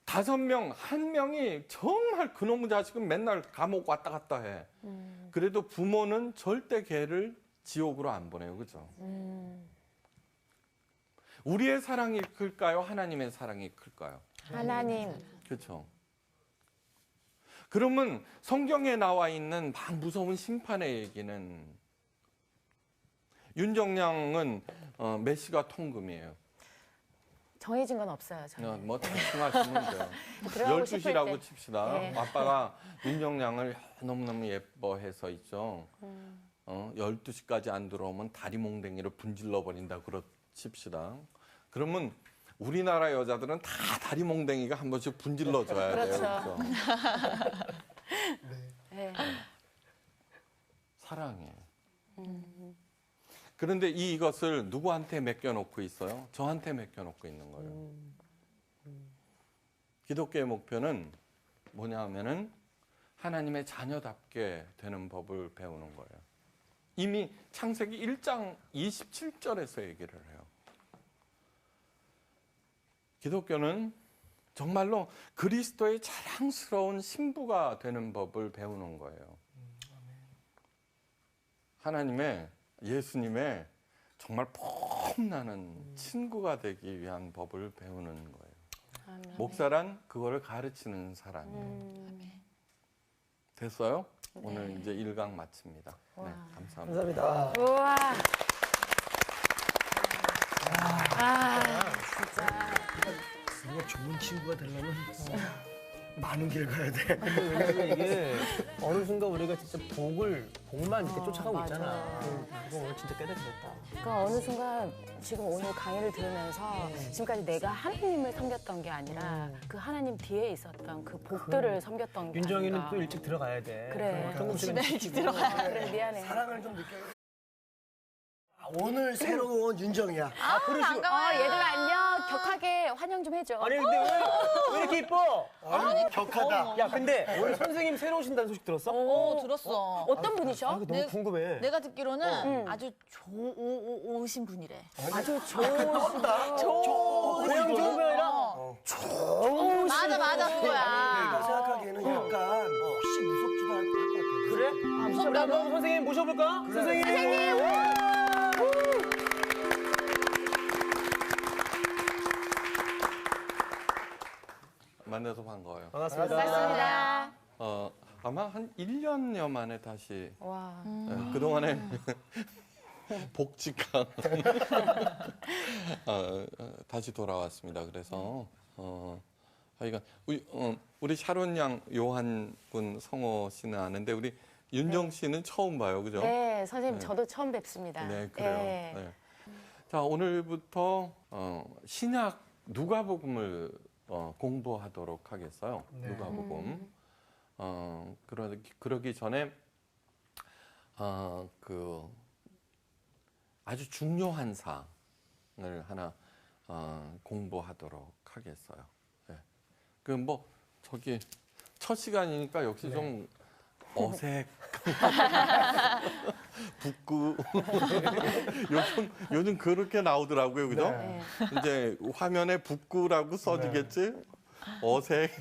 5명, 1명이 정말 그놈의 자식은 맨날 감옥 왔다 갔다 해. 그래도 부모는 절대 걔를 지옥으로 안 보내요, 그죠? 우리의 사랑이 클까요? 하나님의 사랑이 클까요? 하나님. 그렇죠. 그러면 성경에 나와 있는 막 무서운 심판의 얘기는 윤정량은 메시가 통금이에요. 정해진 건 없어요. 저는. 뭐 대충 하시면 돼요. 들어가고 싶을 12시라고 때. 칩시다. 네. 아빠가 윤정량을 너무너무 예뻐해서 있죠. 12시까지 안 들어오면 다리 몽댕이를 분질러 버린다 그렇 칩시다. 그러면 우리나라 여자들은 다 다리 몽댕이가 한 번씩 분질러 줘야 돼요. 그렇죠. 그렇죠? 네. 사랑해. 그런데 이것을 누구한테 맡겨놓고 있어요? 저한테 맡겨놓고 있는 거예요. 기독교의 목표는 뭐냐 하면은 하나님의 자녀답게 되는 법을 배우는 거예요. 이미 창세기 1장 27절에서 얘기를 해요. 기독교는 정말로 그리스도의 자랑스러운 신부가 되는 법을 배우는 거예요. 하나님의 예수님의 정말 폼나는 친구가 되기 위한 법을 배우는 거예요. 아멘. 목사란 그거를 가르치는 사람이에요. 됐어요? 오늘 이제 1강 마칩니다. 네, 감사합니다. 감사합니다. 우와. 진짜. 우리가 좋은 친구가 되려면 많은 길 가야 돼. 왜냐면 이게 어느 순간 우리가 진짜 복만 이렇게 쫓아가고 맞아. 있잖아. 그거 오늘 진짜 깨닫게 됐다. 그러니까 어느 순간 지금 오늘 강의를 들으면서 지금까지 내가 하나님을 섬겼던 게 아니라 그 하나님 뒤에 있었던 그 복들을 섬겼던 게 윤정이는 아닌가. 또 일찍 들어가야 돼. 그래. 집에 일찍 들어가야 돼. 그래 미안해. 사랑을 좀 느껴. 오늘 새로 온 윤정이야. 얘들 안녕. 격하게 환영 좀 해줘. 아니 근데 왜 이렇게 이뻐? 아니, 격하다. 야 근데 오늘 선생님 새로 오신다는 소식 들었어? 들었어. 어떤 분이셔? 아, 너무 궁금해. 내가 듣기로는 아주 좋으신 분이래. 아주 좋은 고향 좋은 거 아니라 맞아 내가 그거야. 생각하기에는 약간 혹시 무섭지도 않을 것 같아. 그래? 무섭다고? 그럼 선생님 모셔볼까? 선생님. 만나서 반가워요. 반갑습니다. 반갑습니다. 아마 한 1년여 만에 다시 와. 그동안에 복직한 다시 돌아왔습니다. 그래서 하여간 우리 샤론 양 요한 군 성호 씨는 아는데 우리 윤정 씨는 처음 봐요. 그죠? 네, 선생님 저도 처음 뵙습니다. 네, 그래요. 네. 네. 자, 오늘부터 신약 누가복음을 공부하도록 하겠어요. 누가복음. 그러기 전에 아주 중요한 사항을 하나 공부하도록 하겠어요. 네. 저기 첫 시간이니까 역시 좀 어색, 북구 요즘 그렇게 나오더라고요, 그죠? 네. 이제 화면에 북구라고 써지겠지? 어색.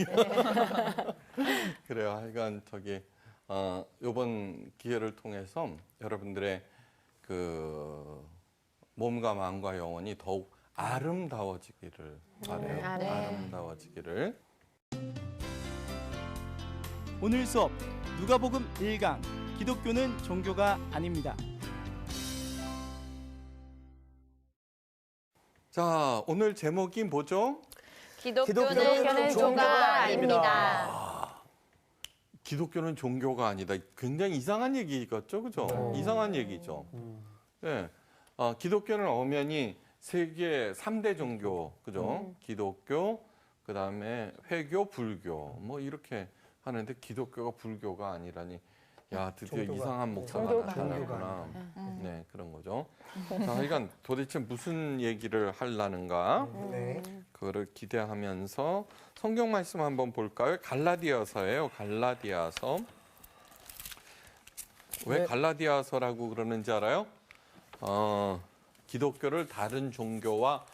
그래요. 하여간 이번 기회를 통해서 여러분들의 그 몸과 마음과 영혼이 더욱 아름다워지기를 바래요. 네. 아름다워지기를. 오늘 수업 누가복음 1강 기독교는 종교가 아닙니다. 자, 오늘 제목이 뭐죠? 기독교는 종교가 아닙니다. 기독교는 종교가 아니다. 굉장히 이상한 얘기 같죠, 그죠? 이상한 얘기죠. 예. 기독교는 엄연히 세계 3대 종교, 그죠? 기독교, 그 다음에 회교, 불교, 뭐 이렇게 하는데 기독교가 불교가 아니라니. 야, 드디어 종교가. 이상한 목사가 종교가. 나타나구나. 네, 그런 거죠. 자, 하여간 도대체 무슨 얘기를 하려는가? 네. 그거를 기대하면서 성경 말씀 한번 볼까요? 갈라디아서예요. 갈라디아서. 왜 네. 갈라디아서라고 그러는지 알아요? 기독교를 다른 종교와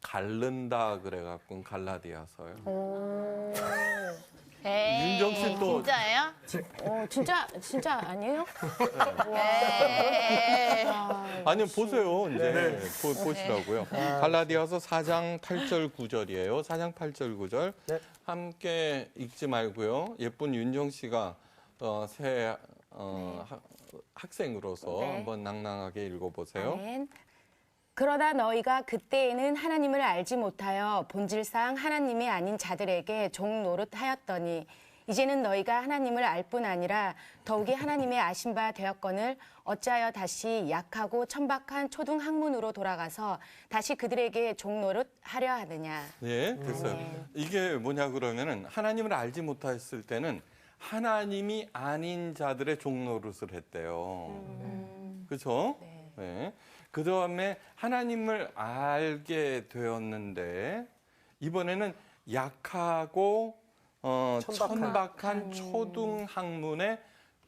갈른다 그래갖고 갈라디아서요. 윤정 씨 또 진짜예요? 진짜 아니에요? 에이. 아니 보세요. 이제 보시라고요. 갈라디아서 4장 8절 9절이에요. 4장 8절 9절. 네. 함께 읽지 말고요. 예쁜 윤정 씨가 새 학생으로서 네. 한번 낭낭하게 읽어보세요. 아멘. 그러나 너희가 그때에는 하나님을 알지 못하여 본질상 하나님이 아닌 자들에게 종 노릇하였더니 이제는 너희가 하나님을 알 뿐 아니라 더욱이 하나님의 아신 바 되었거늘 어찌하여 다시 약하고 천박한 초등 학문으로 돌아가서 다시 그들에게 종 노릇하려 하느냐. 네, 됐어요. 이게 뭐냐 그러면은 하나님을 알지 못했을 때는 하나님이 아닌 자들의 종 노릇을 했대요. 그렇죠? 네. 그 다음에 하나님을 알게 되었는데 이번에는 약하고 천박한 초등 학문의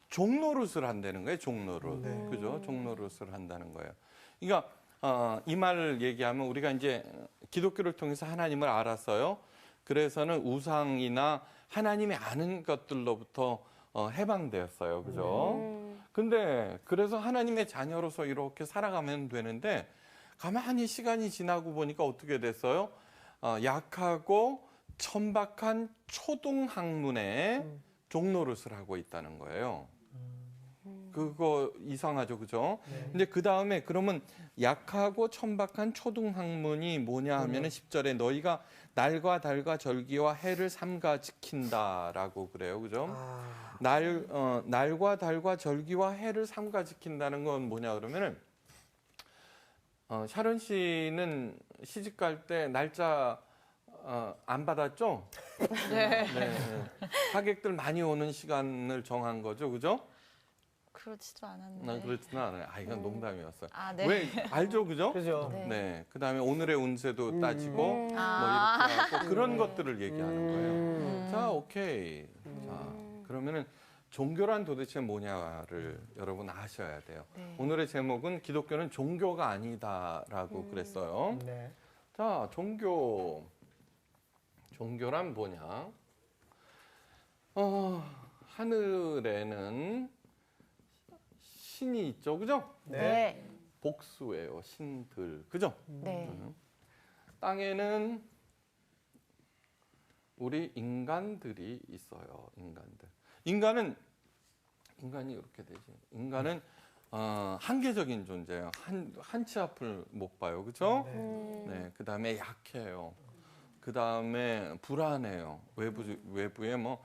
종노릇을 한다는 거예요. 종노릇, 그죠? 종노릇을 한다는 거예요. 그러니까 이 말을 얘기하면 우리가 이제 기독교를 통해서 하나님을 알았어요. 그래서는 우상이나 하나님이 아는 것들로부터 해방되었어요, 그죠? 근데 그래서 하나님의 자녀로서 이렇게 살아가면 되는데 가만히 시간이 지나고 보니까 어떻게 됐어요? 약하고 천박한 초등 학문의 종노릇을 하고 있다는 거예요. 그거 이상하죠, 그죠? 근데 그 다음에 그러면 약하고 천박한 초등 학문이 뭐냐 하면은 10절에 너희가 날과 달과 절기와 해를 삼가 지킨다라고 그래요, 그죠? 날과 달과 절기와 해를 삼가 지킨다는 건 뭐냐 그러면은 샤론 씨는 시집 갈 때 날짜 안 받았죠? 네. 하객들 많이 오는 시간을 정한 거죠, 그죠? 그렇지도 않았는데. 그렇지는 않아요. 이건 농담이었어요. 아, 네. 왜 알죠, 그죠? 그죠? 네. 그다음에 오늘의 운세도 따지고 뭐 이렇게 하고 그런 것들을 얘기하는 거예요. 자, 오케이. 자, 그러면은 종교란 도대체 뭐냐를 여러분 아셔야 돼요. 오늘의 제목은 기독교는 종교가 아니다라고 그랬어요. 네. 자, 종교란 뭐냐? 하늘에는 신이 있죠, 그죠? 네. 복수예요, 신들, 그죠? 네. 땅에는 우리 인간들이 있어요, 인간이 이렇게 되지. 인간은 한계적인 존재예요. 한 치 앞을 못 봐요, 그죠? 네. 그 다음에 약해요. 그 다음에 불안해요. 외부에 막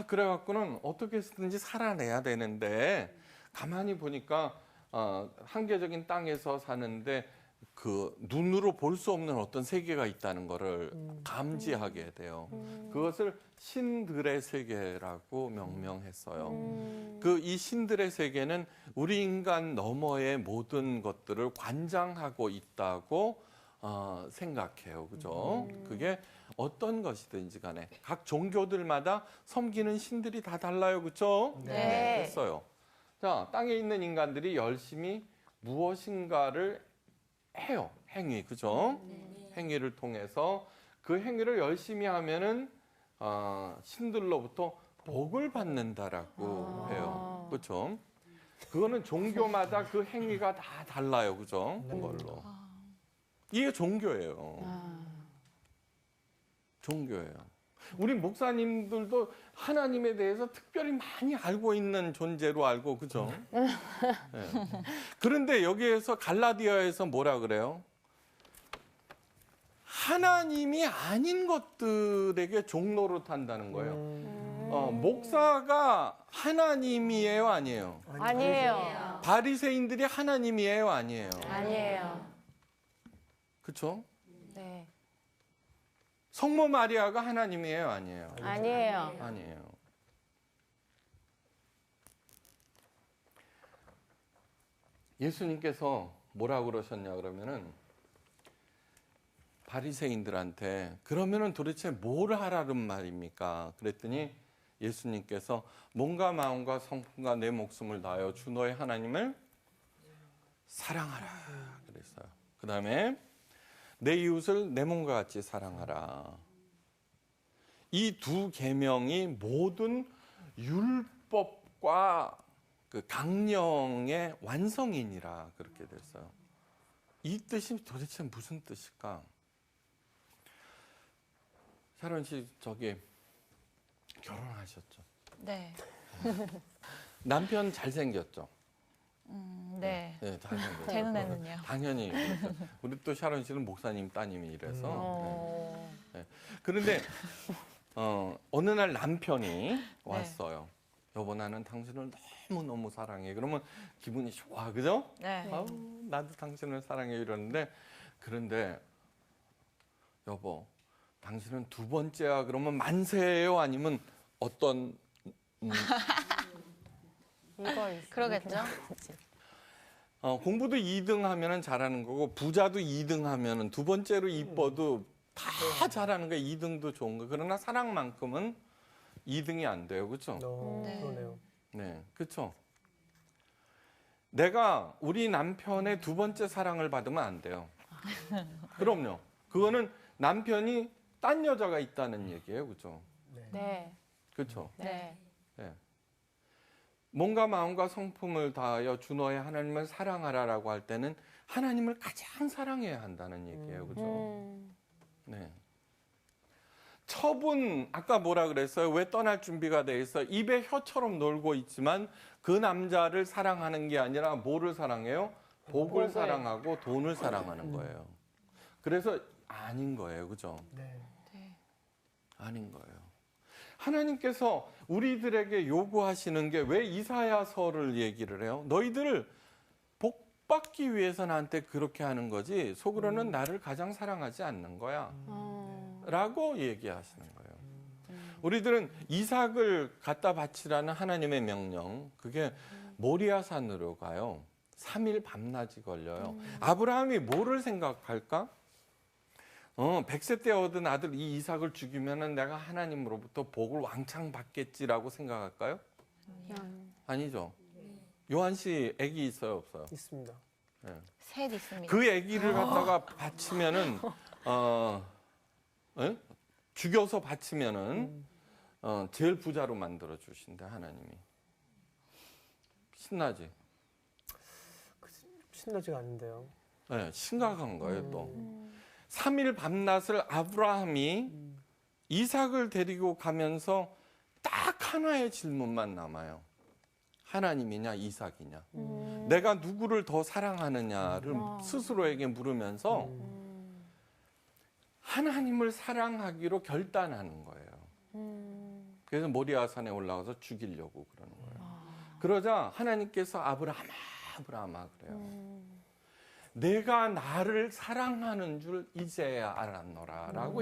그래갖고는 어떻게 해서든지 살아내야 되는데 가만히 보니까 한계적인 땅에서 사는데 그 눈으로 볼 수 없는 어떤 세계가 있다는 거를 감지하게 돼요. 그것을 신들의 세계라고 명명했어요. 그 이 신들의 세계는 우리 인간 너머의 모든 것들을 관장하고 있다고 생각해요. 그죠? 그게 어떤 것이든지 간에 각 종교들마다 섬기는 신들이 다 달라요. 그죠? 네. 됐어요. 자, 땅에 있는 인간들이 열심히 무엇인가를 해요. 행위. 그죠? 행위를 통해서 그 행위를 열심히 하면은 신들로부터 복을 받는다라고 해요. 그렇죠? 그거는 종교마다 그 행위가 다 달라요. 그죠? 그걸로. 이게 종교예요. 종교예요. 우리 목사님들도 하나님에 대해서 특별히 많이 알고 있는 존재로 알고, 그죠? 네. 그런데 여기에서 갈라디아에서 뭐라 그래요? 하나님이 아닌 것들에게 종노릇 한다는 거예요. 목사가 하나님이에요, 아니에요? 아니에요. 바리새인들이 하나님이에요, 아니에요? 아니에요. 그렇죠? 네. 성모 마리아가 하나님이에요, 아니에요? 아니에요. 아니에요. 예수님께서 뭐라고 그러셨냐 그러면은 바리새인들한테 그러면은 도대체 뭘 하라는 말입니까? 그랬더니 예수님께서 몸과 마음과 성품과 내 목숨을 다하여 주 너의 하나님을 사랑하라 그랬어요. 그다음에 내 이웃을 내 몸과 같이 사랑하라. 이 두 계명이 모든 율법과 그 강령의 완성이니라 그렇게 됐어요. 이 뜻이 도대체 무슨 뜻일까? 샤론 씨 저기 결혼하셨죠? 네. 남편 잘생겼죠? 네. 네, 잘생겼죠. 제 눈에는요. 당연히 그렇죠. 우리 또 샤론 씨는 목사님 따님이 이래서 네. 그런데 어느 날 남편이 왔어요. 여보 나는 당신을 너무너무 사랑해. 그러면 기분이 좋아 그죠? 네. 아우, 나도 당신을 사랑해 이러는데 그런데 여보 당신은 두 번째야 그러면 만세예요 아니면 어떤 그러겠죠. 공부도 2등 하면은 잘하는 거고 부자도 2등 하면은 두 번째로 이뻐도 다 잘하는 거야. 2등도 좋은 거. 그러나 사랑만큼은 2등이 안 돼요. 그렇죠? 네. 그러네요. 네. 그렇죠? 내가 우리 남편의 두 번째 사랑을 받으면 안 돼요. 그럼요. 그거는 남편이 딴 여자가 있다는 얘기예요. 그렇죠? 네. 그렇죠? 네. 네. 몸과 마음과 성품을 다하여 주 너의 하나님을 사랑하라라고 할 때는 하나님을 가장 사랑해야 한다는 얘기예요. 그렇죠? 네. 첩은 아까 뭐라 그랬어요? 왜 떠날 준비가 돼 있어? 입에 혀처럼 놀고 있지만 그 남자를 사랑하는 게 아니라 뭐를 사랑해요? 복을 사랑하고 돈을 사랑하는 거예요. 그래서 아닌 거예요. 그죠? 네. 아닌 거예요. 하나님께서 우리들에게 요구하시는 게 왜 이사야서를 얘기를 해요? 너희들 복 받기 위해서 나한테 그렇게 하는 거지 속으로는 나를 가장 사랑하지 않는 거야. 라고 얘기하시는 거예요. 우리들은 이삭을 갖다 바치라는 하나님의 명령, 그게 모리아산으로 가요. 3일 밤낮이 걸려요. 아브라함이 뭐를 생각할까? 100세 때 얻은 아들 이 이삭을 죽이면은 내가 하나님으로부터 복을 왕창 받겠지라고 생각할까요? 아니죠. 요한 씨 아기 있어요, 없어요? 있습니다. 셋 있습니다. 그 아기를 갖다가 바치면은 죽여서 바치면은 제일 부자로 만들어 주신대 하나님이. 신나지? 신나지가 않은데요. 네, 심각한 거예요 또. 3일 밤낮을 아브라함이 이삭을 데리고 가면서 딱 하나의 질문만 남아요. 하나님이냐 이삭이냐. 내가 누구를 더 사랑하느냐를 스스로에게 물으면서 하나님을 사랑하기로 결단하는 거예요. 그래서 모리아산에 올라가서 죽이려고 그러는 거예요. 그러자 하나님께서 아브라함아 그래요. 내가 나를 사랑하는 줄 이제야 알았노라 라고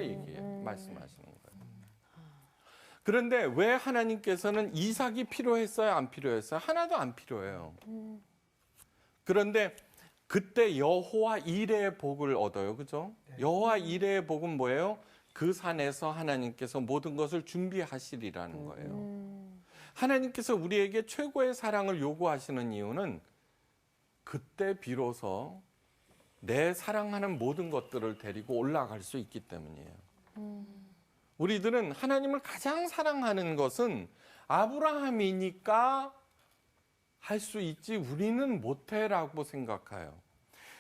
말씀하시는 거예요. 그런데 왜 하나님께서는 이삭이 필요했어요? 안 필요했어요? 하나도 안 필요해요. 그런데 그때 여호와 이레의 복을 얻어요. 그죠? 여호와 이레의 복은 뭐예요? 그 산에서 하나님께서 모든 것을 준비하시리라는 거예요. 하나님께서 우리에게 최고의 사랑을 요구하시는 이유는 그때 비로소 내 사랑하는 모든 것들을 데리고 올라갈 수 있기 때문이에요. 우리들은 하나님을 가장 사랑하는 것은 아브라함이니까 할 수 있지 우리는 못해라고 생각해요.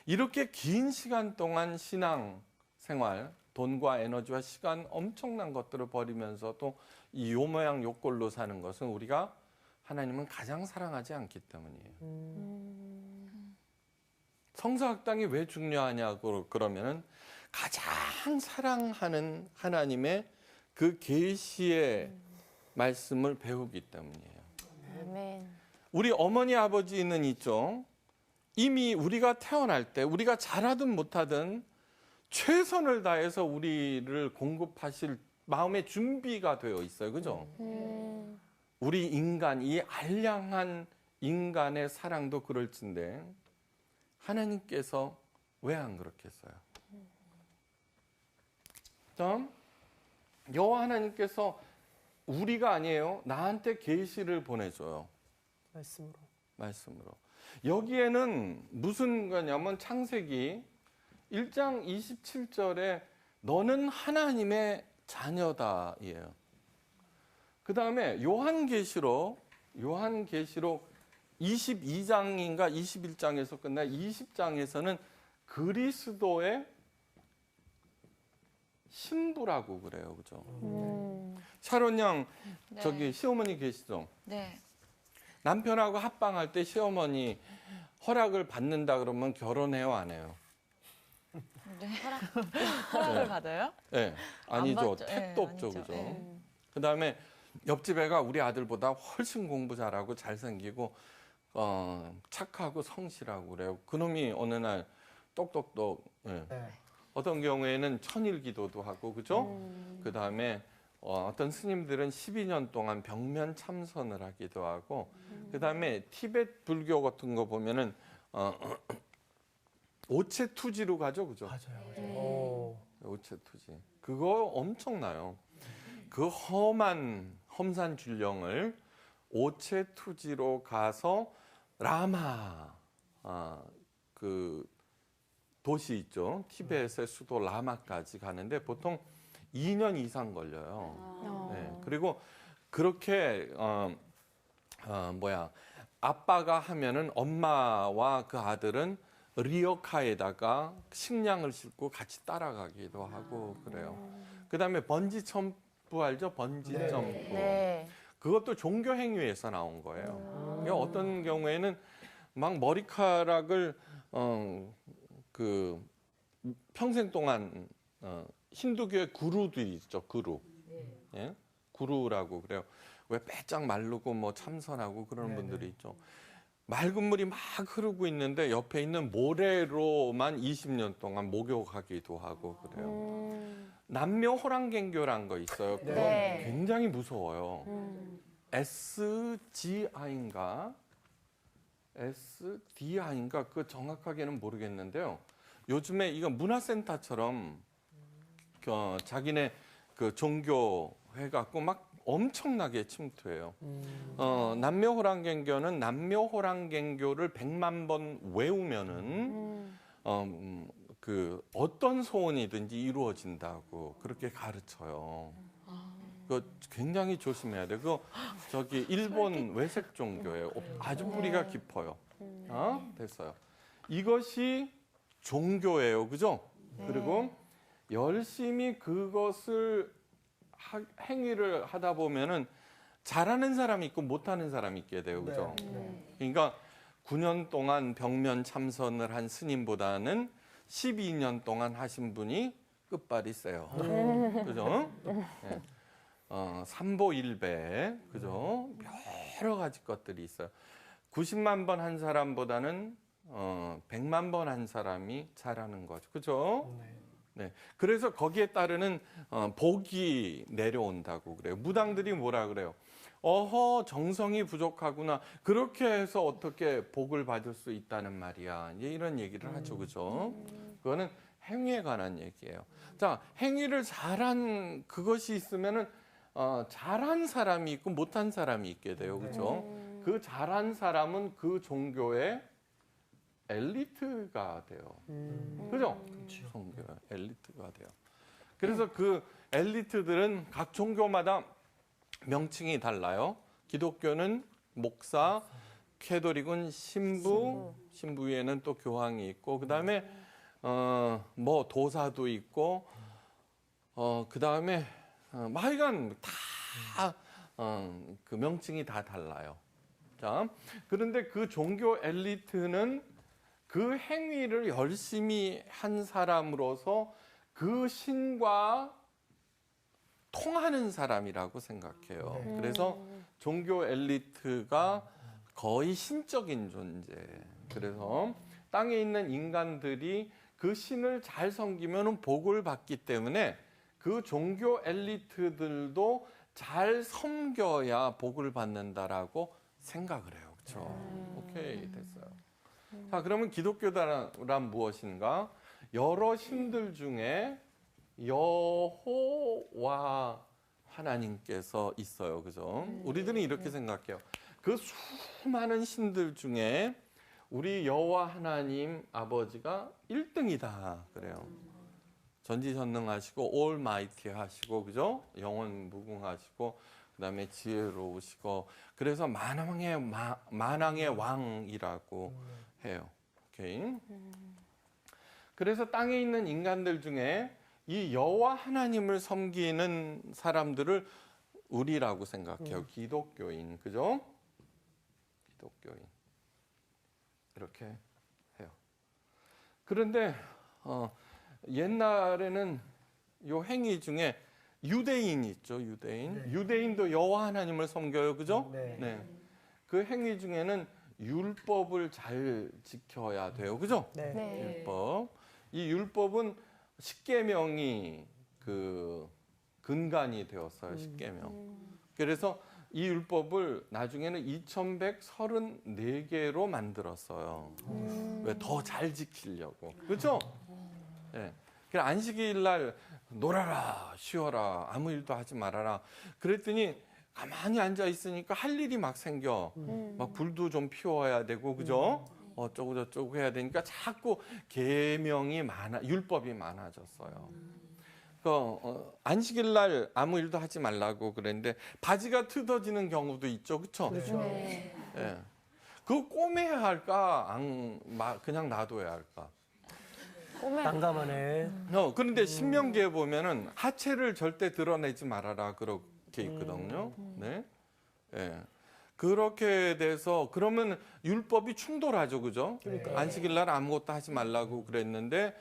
이렇게 긴 시간 동안 신앙 생활, 돈과 에너지와 시간 엄청난 것들을 버리면서 또 이 요 모양 요 꼴로 사는 것은 우리가 하나님은 가장 사랑하지 않기 때문이에요. 성서학당이 왜 중요하냐고 그러면은 가장 사랑하는 하나님의 그 계시의 말씀을 배우기 때문이에요. 아멘. 우리 어머니 아버지는 있죠. 이미 우리가 태어날 때 우리가 잘하든 못하든 최선을 다해서 우리를 공급하실 마음의 준비가 되어 있어요. 그죠? 우리 인간, 이 알량한 인간의 사랑도 그럴진데 하나님께서 왜 안 그렇겠어요? 다음, 여호와 하나님께서 우리가 아니에요. 나한테 계시를 보내줘요. 말씀으로. 여기에는 무슨 거냐면 창세기 1장 27절에 너는 하나님의 자녀다예요. 그 다음에 요한계시록 22장인가 21장에서 끝나 20장에서는 그리스도의 신부라고 그래요. 그죠? 샤론 양, 네. 저기 시어머니 계시죠? 네. 남편하고 합방할 때 시어머니 허락을 받는다 그러면 결혼해요, 안 해요? 허락을 받아요? 네. 아니죠. 받죠. 택도 네, 없죠. 아니죠. 그죠? 네. 그 다음에 옆집 애가 우리 아들보다 훨씬 공부 잘하고 잘생기고 착하고 성실하고 그래요. 그놈이 어느 날 똑똑똑 예. 네. 어떤 경우에는 천일기도도 하고 그죠? 그 다음에 어떤 스님들은 12년 동안 벽면 참선을 하기도 하고 그 다음에 티베트 불교 같은 거 보면은 오체투지로 가죠, 그죠? 맞아요. 오체투지 그거 엄청나요. 그 험한 험산 줄령을 오체투지로 가서 라마 그 도시 있죠. 티베트의 수도 라마까지 가는데 보통 2년 이상 걸려요. 네. 그리고 그렇게 아빠가 하면은 엄마와 그 아들은 리어카에다가 식량을 싣고 같이 따라가기도 하고 그래요. 그다음에 번지 점프 알죠? 번지 점프. 네. 그것도 종교 행위에서 나온 거예요. 그러니까 어떤 경우에는 막 머리카락을 그 평생 동안 힌두교의 구루들이 있죠. 구루. 예? 구루라고 그래요. 왜 빼짝 마르고 뭐 참선하고 그러는 분들이 있죠. 맑은 물이 막 흐르고 있는데 옆에 있는 모래로만 20년 동안 목욕하기도 하고 그래요. 남묘 호랑갱교란 거 있어요. 그건 네. 굉장히 무서워요. SGI인가? SDI인가? 그 정확하게는 모르겠는데요. 요즘에 이거 문화센터처럼 자기네 그 종교 해갖고 막 엄청나게 침투해요. 남묘호랑갱교는 남묘호랑갱교를 100만 번 외우면은 그 어떤 소원이든지 이루어진다고 그렇게 가르쳐요. 그 굉장히 조심해야 돼. 그 저기 일본 외색 종교예요. 아주 뿌리가 깊어요. 됐어요. 이것이 종교예요, 그죠? 그리고 열심히 그것을 행위를 하다 보면은 잘하는 사람이 있고 못하는 사람이 있게 돼요, 그죠? 그러니까 9년 동안 벽면 참선을 한 스님보다는 12년 동안 하신 분이 끝발이 세요. 그죠? 네. 삼보일배, 그죠? 여러 가지 것들이 있어요. 90만 번 한 사람보다는 100만 번 한 사람이 잘하는 거죠. 그죠? 네. 그래서 거기에 따르는 복이 내려온다고 그래요. 무당들이 뭐라 그래요? 어허, 정성이 부족하구나. 그렇게 해서 어떻게 복을 받을 수 있다는 말이야. 이제 이런 얘기를 하죠. 그죠? 그거는 행위에 관한 얘기예요. 자, 행위를 잘한 그것이 있으면은 잘한 사람이 있고 못한 사람이 있게 돼요. 그죠? 그 잘한 사람은 그 종교의 엘리트가 돼요. 그죠? 종교의 엘리트가 돼요. 그래서 그 엘리트들은 각 종교마다 명칭이 달라요. 기독교는 목사, 캐톨릭은 신부, 신부 위에는 또 교황이 있고, 그 다음에 뭐 도사도 있고, 그 다음에 하여간 다 그 명칭이 다 달라요. 자, 그런데 그 종교 엘리트는 그 행위를 열심히 한 사람으로서 그 신과 통하는 사람이라고 생각해요. 그래서 종교 엘리트가 거의 신적인 존재. 그래서 땅에 있는 인간들이 그 신을 잘 섬기면 복을 받기 때문에 그 종교 엘리트들도 잘 섬겨야 복을 받는다라고 생각을 해요. 그렇죠? 오케이, 됐어요. 자, 그러면 기독교란 무엇인가? 여러 신들 중에 여호와 하나님께서 있어요. 그죠? 우리들은 이렇게 생각해요. 그 수많은 신들 중에 우리 여호와 하나님 아버지가 1등이다. 그래요. 전지전능하시고 올마이티하시고 그죠? 영원 무궁하시고 그다음에 지혜로우시고 그래서 만왕의 왕이라고 해요. 오케이. 그래서 땅에 있는 인간들 중에 이 여호와 하나님을 섬기는 사람들을 우리라고 생각해요. 기독교인, 그죠? 기독교인 이렇게 해요. 그런데 옛날에는 요 행위 중에 유대인 있죠, 유대인. 네. 유대인도 여호와 하나님을 섬겨요, 그죠? 네. 그 행위 중에는 율법을 잘 지켜야 돼요, 그죠? 네. 네. 율법. 이 율법은 십계명이 그 근간이 되었어요. 십계명. 그래서 이 율법을 나중에는 2134개로 만들었어요. 왜 더 잘 지키려고. 그렇죠? 예. 그 안식일 날 놀아라, 쉬어라, 아무 일도 하지 말아라. 그랬더니 가만히 앉아 있으니까 할 일이 막 생겨. 막 불도 좀 피워야 되고, 그죠? 어쩌고 저쩌고 해야 되니까 자꾸 계명이 율법이 많아졌어요. 안식일 날 아무 일도 하지 말라고 그랬는데 바지가 뜯어지는 경우도 있죠, 그렇죠? 네. 예. 그거 꼬매야 할까, 그냥 놔둬야 할까? 난감하네. 그런데 신명기에 보면은 하체를 절대 드러내지 말아라 그렇게 있거든요. 네. 예. 그렇게 돼서 그러면 율법이 충돌하죠, 그죠? 안식일 날 아무것도 하지 말라고 그랬는데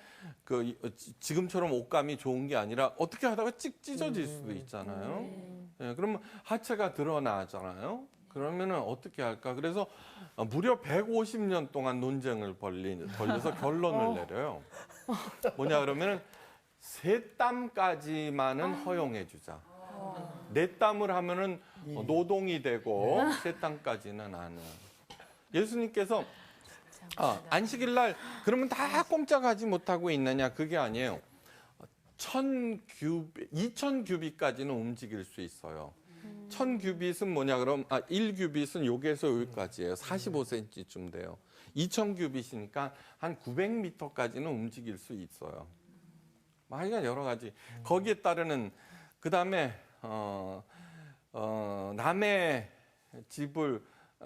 지금처럼 옷감이 좋은 게 아니라 어떻게 하다가 찢어질 수도 있잖아요. 예, 그러면 하체가 드러나잖아요. 그러면은 어떻게 할까? 그래서 무려 150년 동안 논쟁을 벌려서 결론을 내려요. 뭐냐 그러면은 세 땀까지만은 허용해 주자. 네 땀을 하면은 노동이 되고 세 땀까지는 안 해요. 예수님께서 안식일 날 그러면 다 꼼짝하지 못하고 있느냐? 그게 아니에요. 2000규빗까지는 움직일 수 있어요. 1000규빗은 뭐냐 그럼 1규빗은 여기에서 여기까지예요. 45cm쯤 돼요. 2000규빗이니까 한 900m까지는 움직일 수 있어요. 하여간 여러 가지. 거기에 따르는 그다음에 남의 집을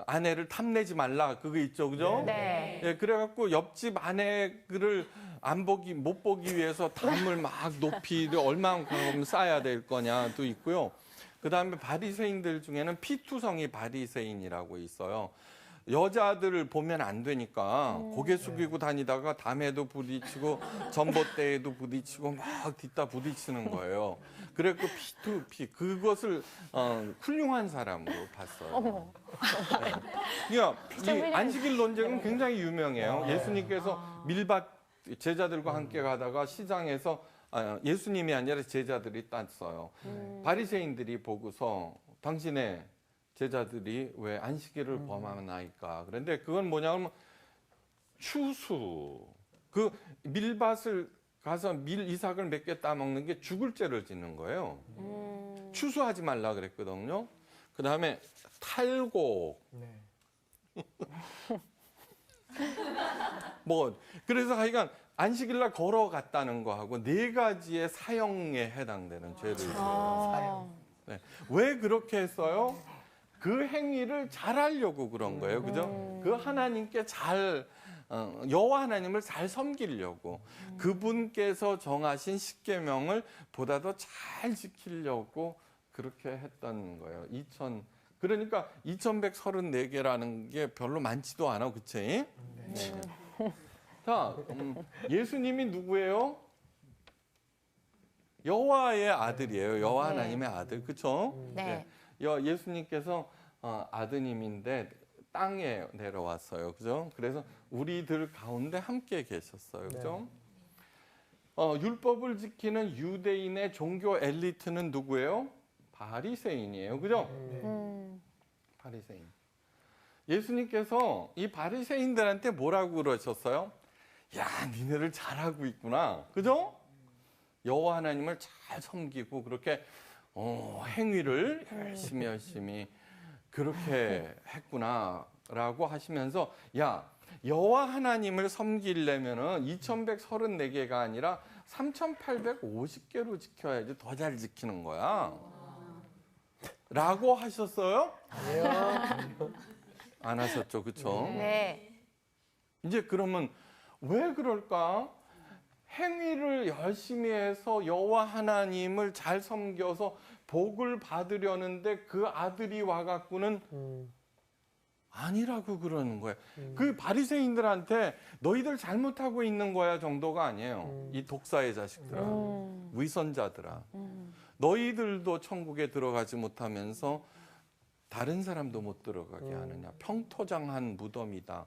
아내를 탐내지 말라 그거 있죠, 그죠? 네. 예, 그래갖고 옆집 아내를 못 보기 위해서 담을 막 높이 얼마만큼 쌓아야 될 거냐도 있고요. 그다음에 바리새인들 중에는 피투성이 바리새인이라고 있어요. 여자들을 보면 안 되니까 고개 숙이고 다니다가 담에도 부딪히고 전봇대에도 부딪히고 막 뒤따 부딪히는 거예요. 그래서 그것을 훌륭한 사람으로 봤어요. 네. 그러니까 이 안식일 논쟁은 굉장히 유명해요. 예수님께서 밀밭 제자들과 함께 가다가 시장에서 예수님이 아니라 제자들이 땄어요. 바리새인들이 보고서 당신의 제자들이 왜 안식일을 범하나이까? 그런데 그건 뭐냐면 추수. 그 밀밭을 가서 이삭을 몇 개 따먹는 게 죽을 죄를 짓는 거예요. 추수하지 말라 그랬거든요. 그다음에 탈곡. 그래서 하여간 안식일 날 걸어갔다는 거하고 4가지의 사형에 해당되는 죄를 지어요. 네. 왜 그렇게 했어요? 그 행위를 잘하려고 그런 거예요. 그죠? 그 하나님께 여호와 하나님을 잘 섬기려고 그분께서 정하신 십계명을 보다 더 잘 지키려고 그렇게 했던 거예요. 그러니까 2134개라는 게 별로 많지도 않아, 그치? 네. 자, 예수님이 누구예요? 여호와의 아들이에요. 여호와 하나님의 아들, 그렇죠? 네. 예수님께서 아드님인데 땅에 내려왔어요, 그죠? 그래서 우리들 가운데 함께 계셨어요, 그죠? 율법을 지키는 유대인의 종교 엘리트는 누구예요? 바리새인이에요, 그죠? 바리새인. 예수님께서 이 바리새인들한테 뭐라고 그러셨어요? 야, 니네들 잘하고 있구나, 그죠? 여호와 하나님을 잘 섬기고 그렇게 행위를 열심히 그렇게 했구나라고 하시면서 야, 여호와 하나님을 섬기려면은 2134개가 아니라 3,850개로 지켜야지 더 잘 지키는 거야. 라고 하셨어요? 안 하셨죠, 그쵸? 네. 이제 그러면 왜 그럴까? 행위를 열심히 해서 여호와 하나님을 잘 섬겨서 복을 받으려는데 그 아들이 와갖고는 아니라고 그러는 거예요. 그 바리새인들한테 너희들 잘못하고 있는 거야 정도가 아니에요. 이 독사의 자식들아, 위선자들아. 너희들도 천국에 들어가지 못하면서 다른 사람도 못 들어가게 하느냐. 평토장한 무덤이다.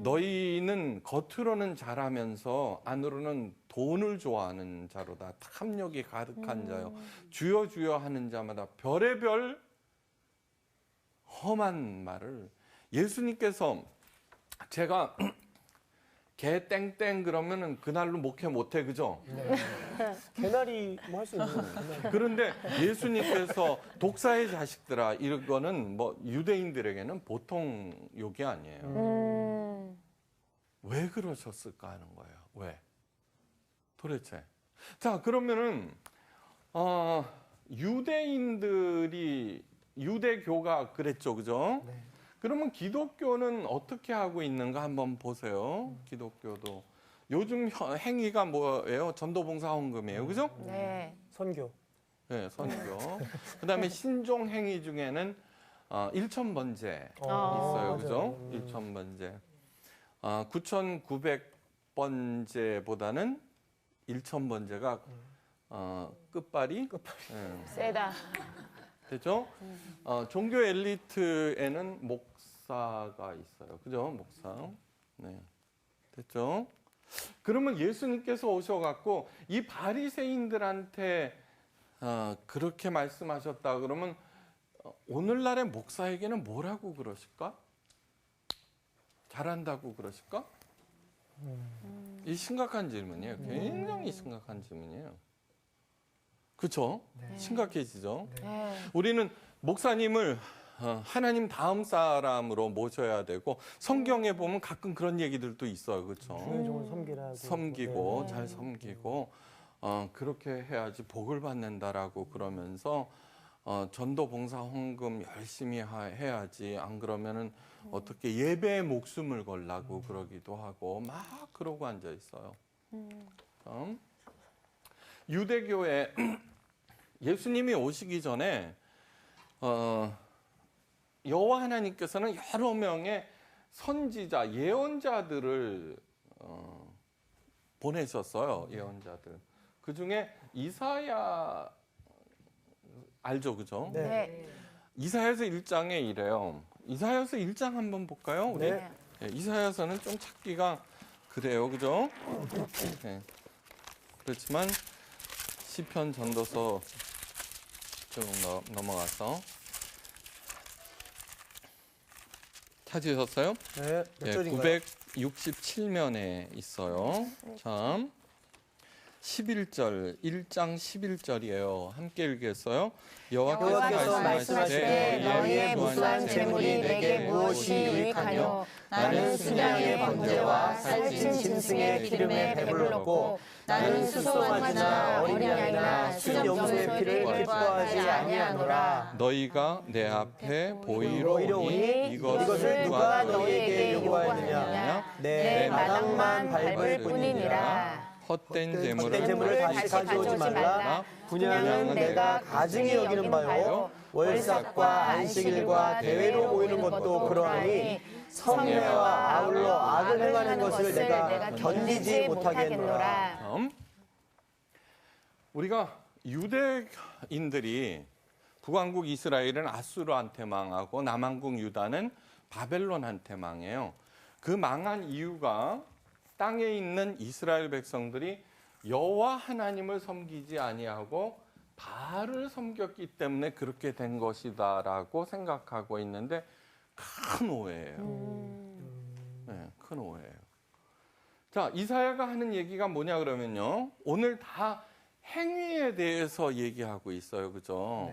너희는 겉으로는 잘하면서 안으로는 돈을 좋아하는 자로다. 탐욕이 가득한 자요. 주여 주여 하는 자마다 별의별 험한 말을 예수님께서 제가 개 땡땡 그러면은 그날로 목회 못해, 그죠? 개나리 뭐 할 수 있는 거예요. 그런데 예수님께서 독사의 자식들아 이거는 뭐 유대인들에게는 보통 욕이 아니에요. 왜 그러셨을까 하는 거예요. 왜? 도대체. 자, 그러면은 유대인들이 유대교가 그랬죠, 그죠? 네. 그러면 기독교는 어떻게 하고 있는가 한번 보세요. 기독교도 요즘 행위가 뭐예요? 전도봉사 헌금이에요, 그죠? 네. 선교. 네, 선교. 그다음에 신종 행위 중에는 일천번제 있어요, 그죠? 맞아요. 일천번제. 9,900번제보다는 일천번제가 끝발이 예, 세다. 됐죠? 종교 엘리트에는 목사가 있어요, 그죠? 목사. 네, 됐죠? 그러면 예수님께서 오셔갖고 이 바리새인들한테 그렇게 말씀하셨다 그러면 오늘날의 목사에게는 뭐라고 그러실까? 잘한다고 그러실까? 이 심각한 질문이에요. 굉장히 심각한 질문이에요. 그렇죠? 심각해지죠? 네. 우리는 목사님을 하나님 다음 사람으로 모셔야 되고 성경에 보면 가끔 그런 얘기들도 있어요. 그렇죠? 주의종을 섬기라. 섬기고 잘 섬기고 그렇게 해야지 복을 받는다라고 그러면서 전도 봉사 헌금 열심히 해야지 안 그러면은 어떻게 예배에 목숨을 걸라고 그러기도 하고 막 그러고 앉아 있어요. 유대교에 예수님이 오시기 전에 여호와 하나님께서는 여러 명의 선지자, 예언자들을 보내셨어요. 예언자들. 그 중에 이사야 알죠, 그죠? 네. 네. 이사야서 1장에 이래요. 이사야서 1장 한번 볼까요? 우리? 네. 네, 이사야서는 좀 찾기가 그래요, 그죠? 네. 그렇지만 시편 전도서 좀 넘어가서 찾으셨어요? 네. 몇 예, 절인가요? 967면에 있어요. 참. 11절, 1장 11절이에요. 함께 읽겠어요. 여호와께서 말씀하시되 너희의 무수한 재물이 내게 무엇이 유익하뇨? 나는 순양의 번제와 살찐 짐승의 기름에 배불렀고 나는 수송아지나 어린 양이나 순 염소의 피를 기뻐하지 아니하노라. 너희가 내 앞에 보이러 보이러 오니 오니 이것을 누가 너희에게 요구하느냐? 내 마당만 밟을 뿐이니라. 헛된 헛된 재물을 다시 가져오지 말라. 분양은 내가 가증히 여기는 바요. 월삭과 안식일과 대회로 모이는 것도 그러하니 성례와 아울러 악을 행하는 것을 내가 견디지 못하겠노라. 우리가 유대인들이 북왕국 이스라엘은 아수르한테 망하고 남왕국 유다는 바벨론한테 망해요. 그 망한 이유가 땅에 있는 이스라엘 백성들이 여호와 하나님을 섬기지 아니하고 바알을 섬겼기 때문에 그렇게 된 것이다라고 생각하고 있는데 큰 오해예요. 네, 큰 오해예요. 자, 이사야가 하는 얘기가 뭐냐 그러면요. 오늘 다 행위에 대해서 얘기하고 있어요. 그죠?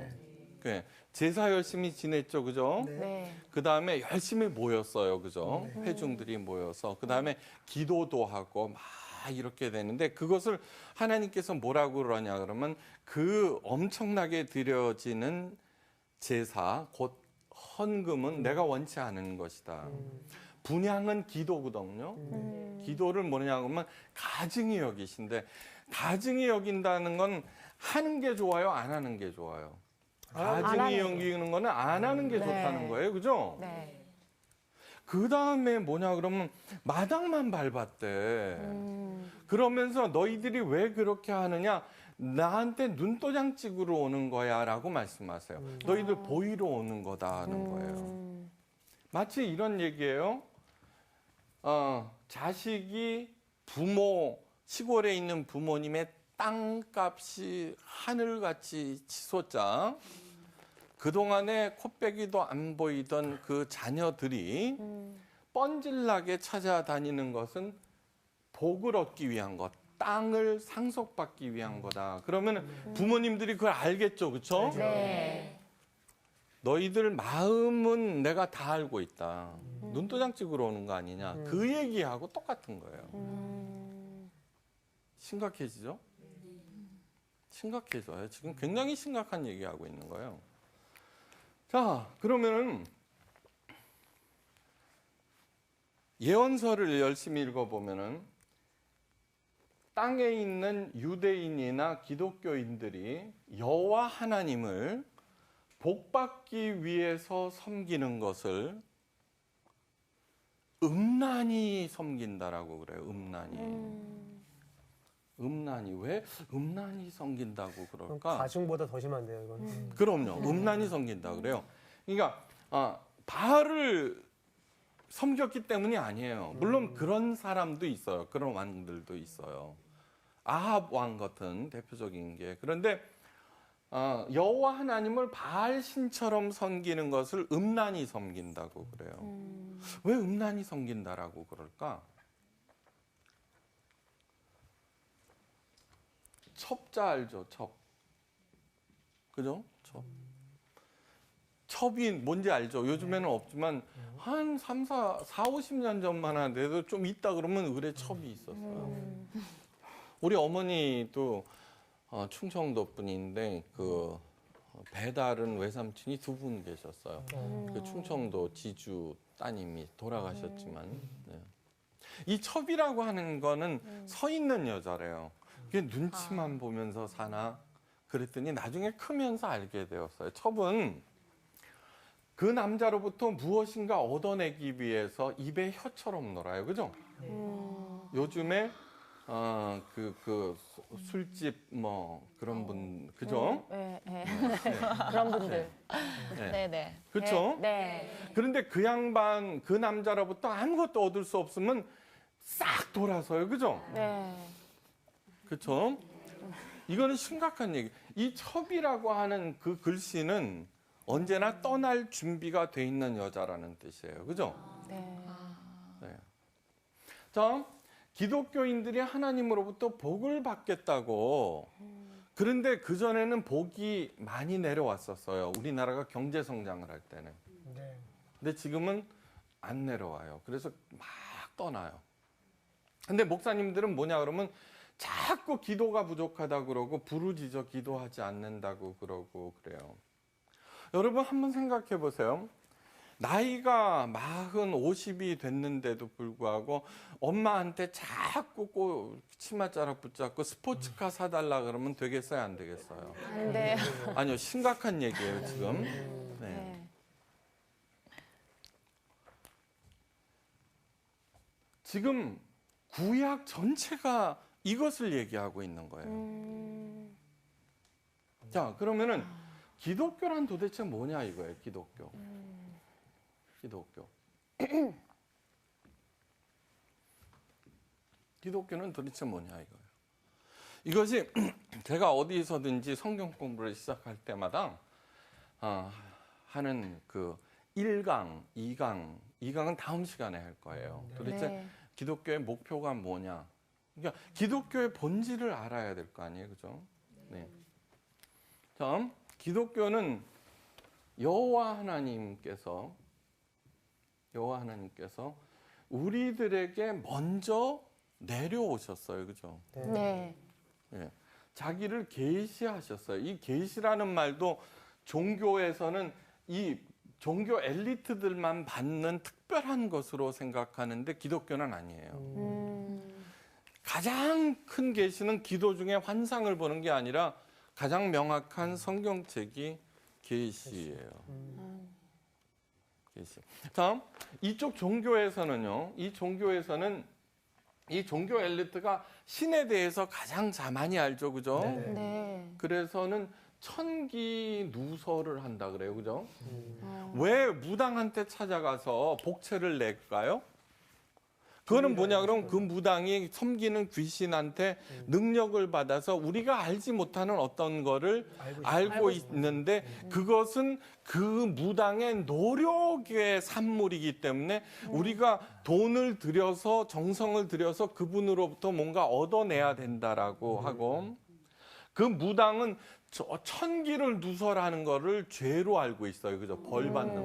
네. 제사 열심히 지냈죠. 그죠? 네. 그 다음에 열심히 모였어요. 그죠? 회중들이 모여서. 그 다음에 기도도 하고 막 다 이렇게 되는데 그것을 하나님께서 뭐라고 그러냐 그러면 그 엄청나게 드려지는 제사 곧 헌금은 내가 원치 않은 것이다. 분향은 기도거든요. 기도를 뭐냐 그러면 가증히 여기신데 가증히 여긴다는 건 하는 게 좋아요, 안 하는 게 좋아요? 가증히 여기는 거는 안 하는 게 좋다는 거예요. 그죠? 네. 그 다음에 뭐냐 그러면 마당만 밟았대. 그러면서 너희들이 왜 그렇게 하느냐? 나한테 눈도장 찍으러 오는 거야 라고 말씀하세요. 너희들 보이러 오는 거다 하는 거예요. 마치 이런 얘기예요. 자식이 부모, 시골에 있는 부모님의 땅값이 하늘같이 치솟자 그동안에 코빼기도 안 보이던 그 자녀들이 뻔질나게 찾아다니는 것은 복을 얻기 위한 것, 땅을 상속받기 위한 거다. 그러면 부모님들이 그걸 알겠죠, 그렇죠? 네. 너희들 마음은 내가 다 알고 있다. 눈도장 찍으러 오는 거 아니냐. 그 얘기하고 똑같은 거예요. 심각해지죠? 심각해져요. 지금 굉장히 심각한 얘기하고 있는 거예요. 자, 그러면은 예언서를 열심히 읽어보면은 땅에 있는 유대인이나 기독교인들이 여호와 하나님을 복받기 위해서 섬기는 것을 음란히 섬긴다라고 그래요. 음란히. 왜 음란히 섬긴다고 그럴까? 가증보다 더 심한데요, 이건. 그럼요. 음란히 섬긴다 그래요. 그러니까 바알을 섬겼기 때문이 아니에요. 물론 그런 사람도 있어요. 그런 왕들도 있어요. 아합 왕 같은 대표적인 게. 그런데 여호와 하나님을 바알 신처럼 섬기는 것을 음란히 섬긴다고 그래요. 왜 음란히 섬긴다라고 그럴까? 첩자 알죠? 첩. 그죠? 첩. 첩이 뭔지 알죠? 요즘에는 없지만 한 50년 전만 하더라도 좀 있다 그러면 을에 첩이 있었어요. 우리 어머니도 충청도 분인데 그 배달은 외삼촌이 2분 계셨어요. 그 충청도 지주 따님이 돌아가셨지만 네. 이 첩이라고 하는 거는 서 있는 여자래요. 그게 눈치만 보면서 사나? 그랬더니 나중에 크면서 알게 되었어요. 첩은 그 남자로부터 무엇인가 얻어내기 위해서 입에 혀처럼 놀아요. 그죠? 요즘에 그 술집 뭐 그런 분 그죠? 네. 그런 분들. 네네. 그렇죠? 네. 그런데 그 양반 그 남자로부터 아무것도 얻을 수 없으면 싹 돌아서요. 그죠? 네. 그렇죠? 이거는 심각한 얘기. 이 첩이라고 하는 그 글씨는 언제나 떠날 준비가 돼 있는 여자라는 뜻이에요. 그죠? 네. 네. 자, 기독교인들이 하나님으로부터 복을 받겠다고. 그런데 그전에는 복이 많이 내려왔었어요. 우리나라가 경제 성장을 할 때는. 네. 근데 지금은 안 내려와요. 그래서 막 떠나요. 근데 목사님들은 뭐냐 그러면 자꾸 기도가 부족하다 그러고 부르짖어 기도하지 않는다고 그러고 그래요. 여러분 한번 생각해 보세요. 나이가 40, 50이 됐는데도 불구하고 엄마한테 자꾸 치맛자락 붙잡고 스포츠카 사달라 그러면 되겠어요, 안 되겠어요? 안 돼요. 아니요, 심각한 얘기예요, 지금. 네. 네. 지금 구약 전체가 이것을 얘기하고 있는 거예요. 자, 그러면은 기독교란 도대체 뭐냐 이거예요, 기독교. 기독교. 기독교는 도대체 뭐냐 이거예요. 이것이 제가 어디서든지 성경 공부를 시작할 때마다 하는 그 1강, 2강은 다음 시간에 할 거예요. 도대체 네. 기독교의 목표가 뭐냐. 그러니까 기독교의 본질을 알아야 될 거 아니에요, 그죠? 네. 자, 기독교는 여호와 하나님께서 우리들에게 먼저 내려오셨어요. 그죠? 네. 예. 자기를 계시하셨어요. 이 계시라는 말도 종교에서는 이 종교 엘리트들만 받는 특별한 것으로 생각하는데 기독교는 아니에요. 가장 큰 계시는 기도 중에 환상을 보는 게 아니라 가장 명확한 성경책이 계시예요. 계시. 다음 이쪽 종교에서는요. 이 종교에서는 이 종교 엘리트가 신에 대해서 가장 많이 알죠, 그죠? 네. 그래서는 천기 누설을 한다 그래요, 그죠? 왜 무당한테 찾아가서 복채를 낼까요? 그거는 뭐냐 그러면 그 무당이 섬기는 귀신한테 능력을 받아서 우리가 알지 못하는 어떤 거를 알고 있는데 그것은 그 무당의 노력의 산물이기 때문에 우리가 돈을 들여서 정성을 들여서 그분으로부터 뭔가 얻어내야 된다라고 하고 그 무당은 천기를 누설하는 거를 죄로 알고 있어요. 그죠? 벌 받는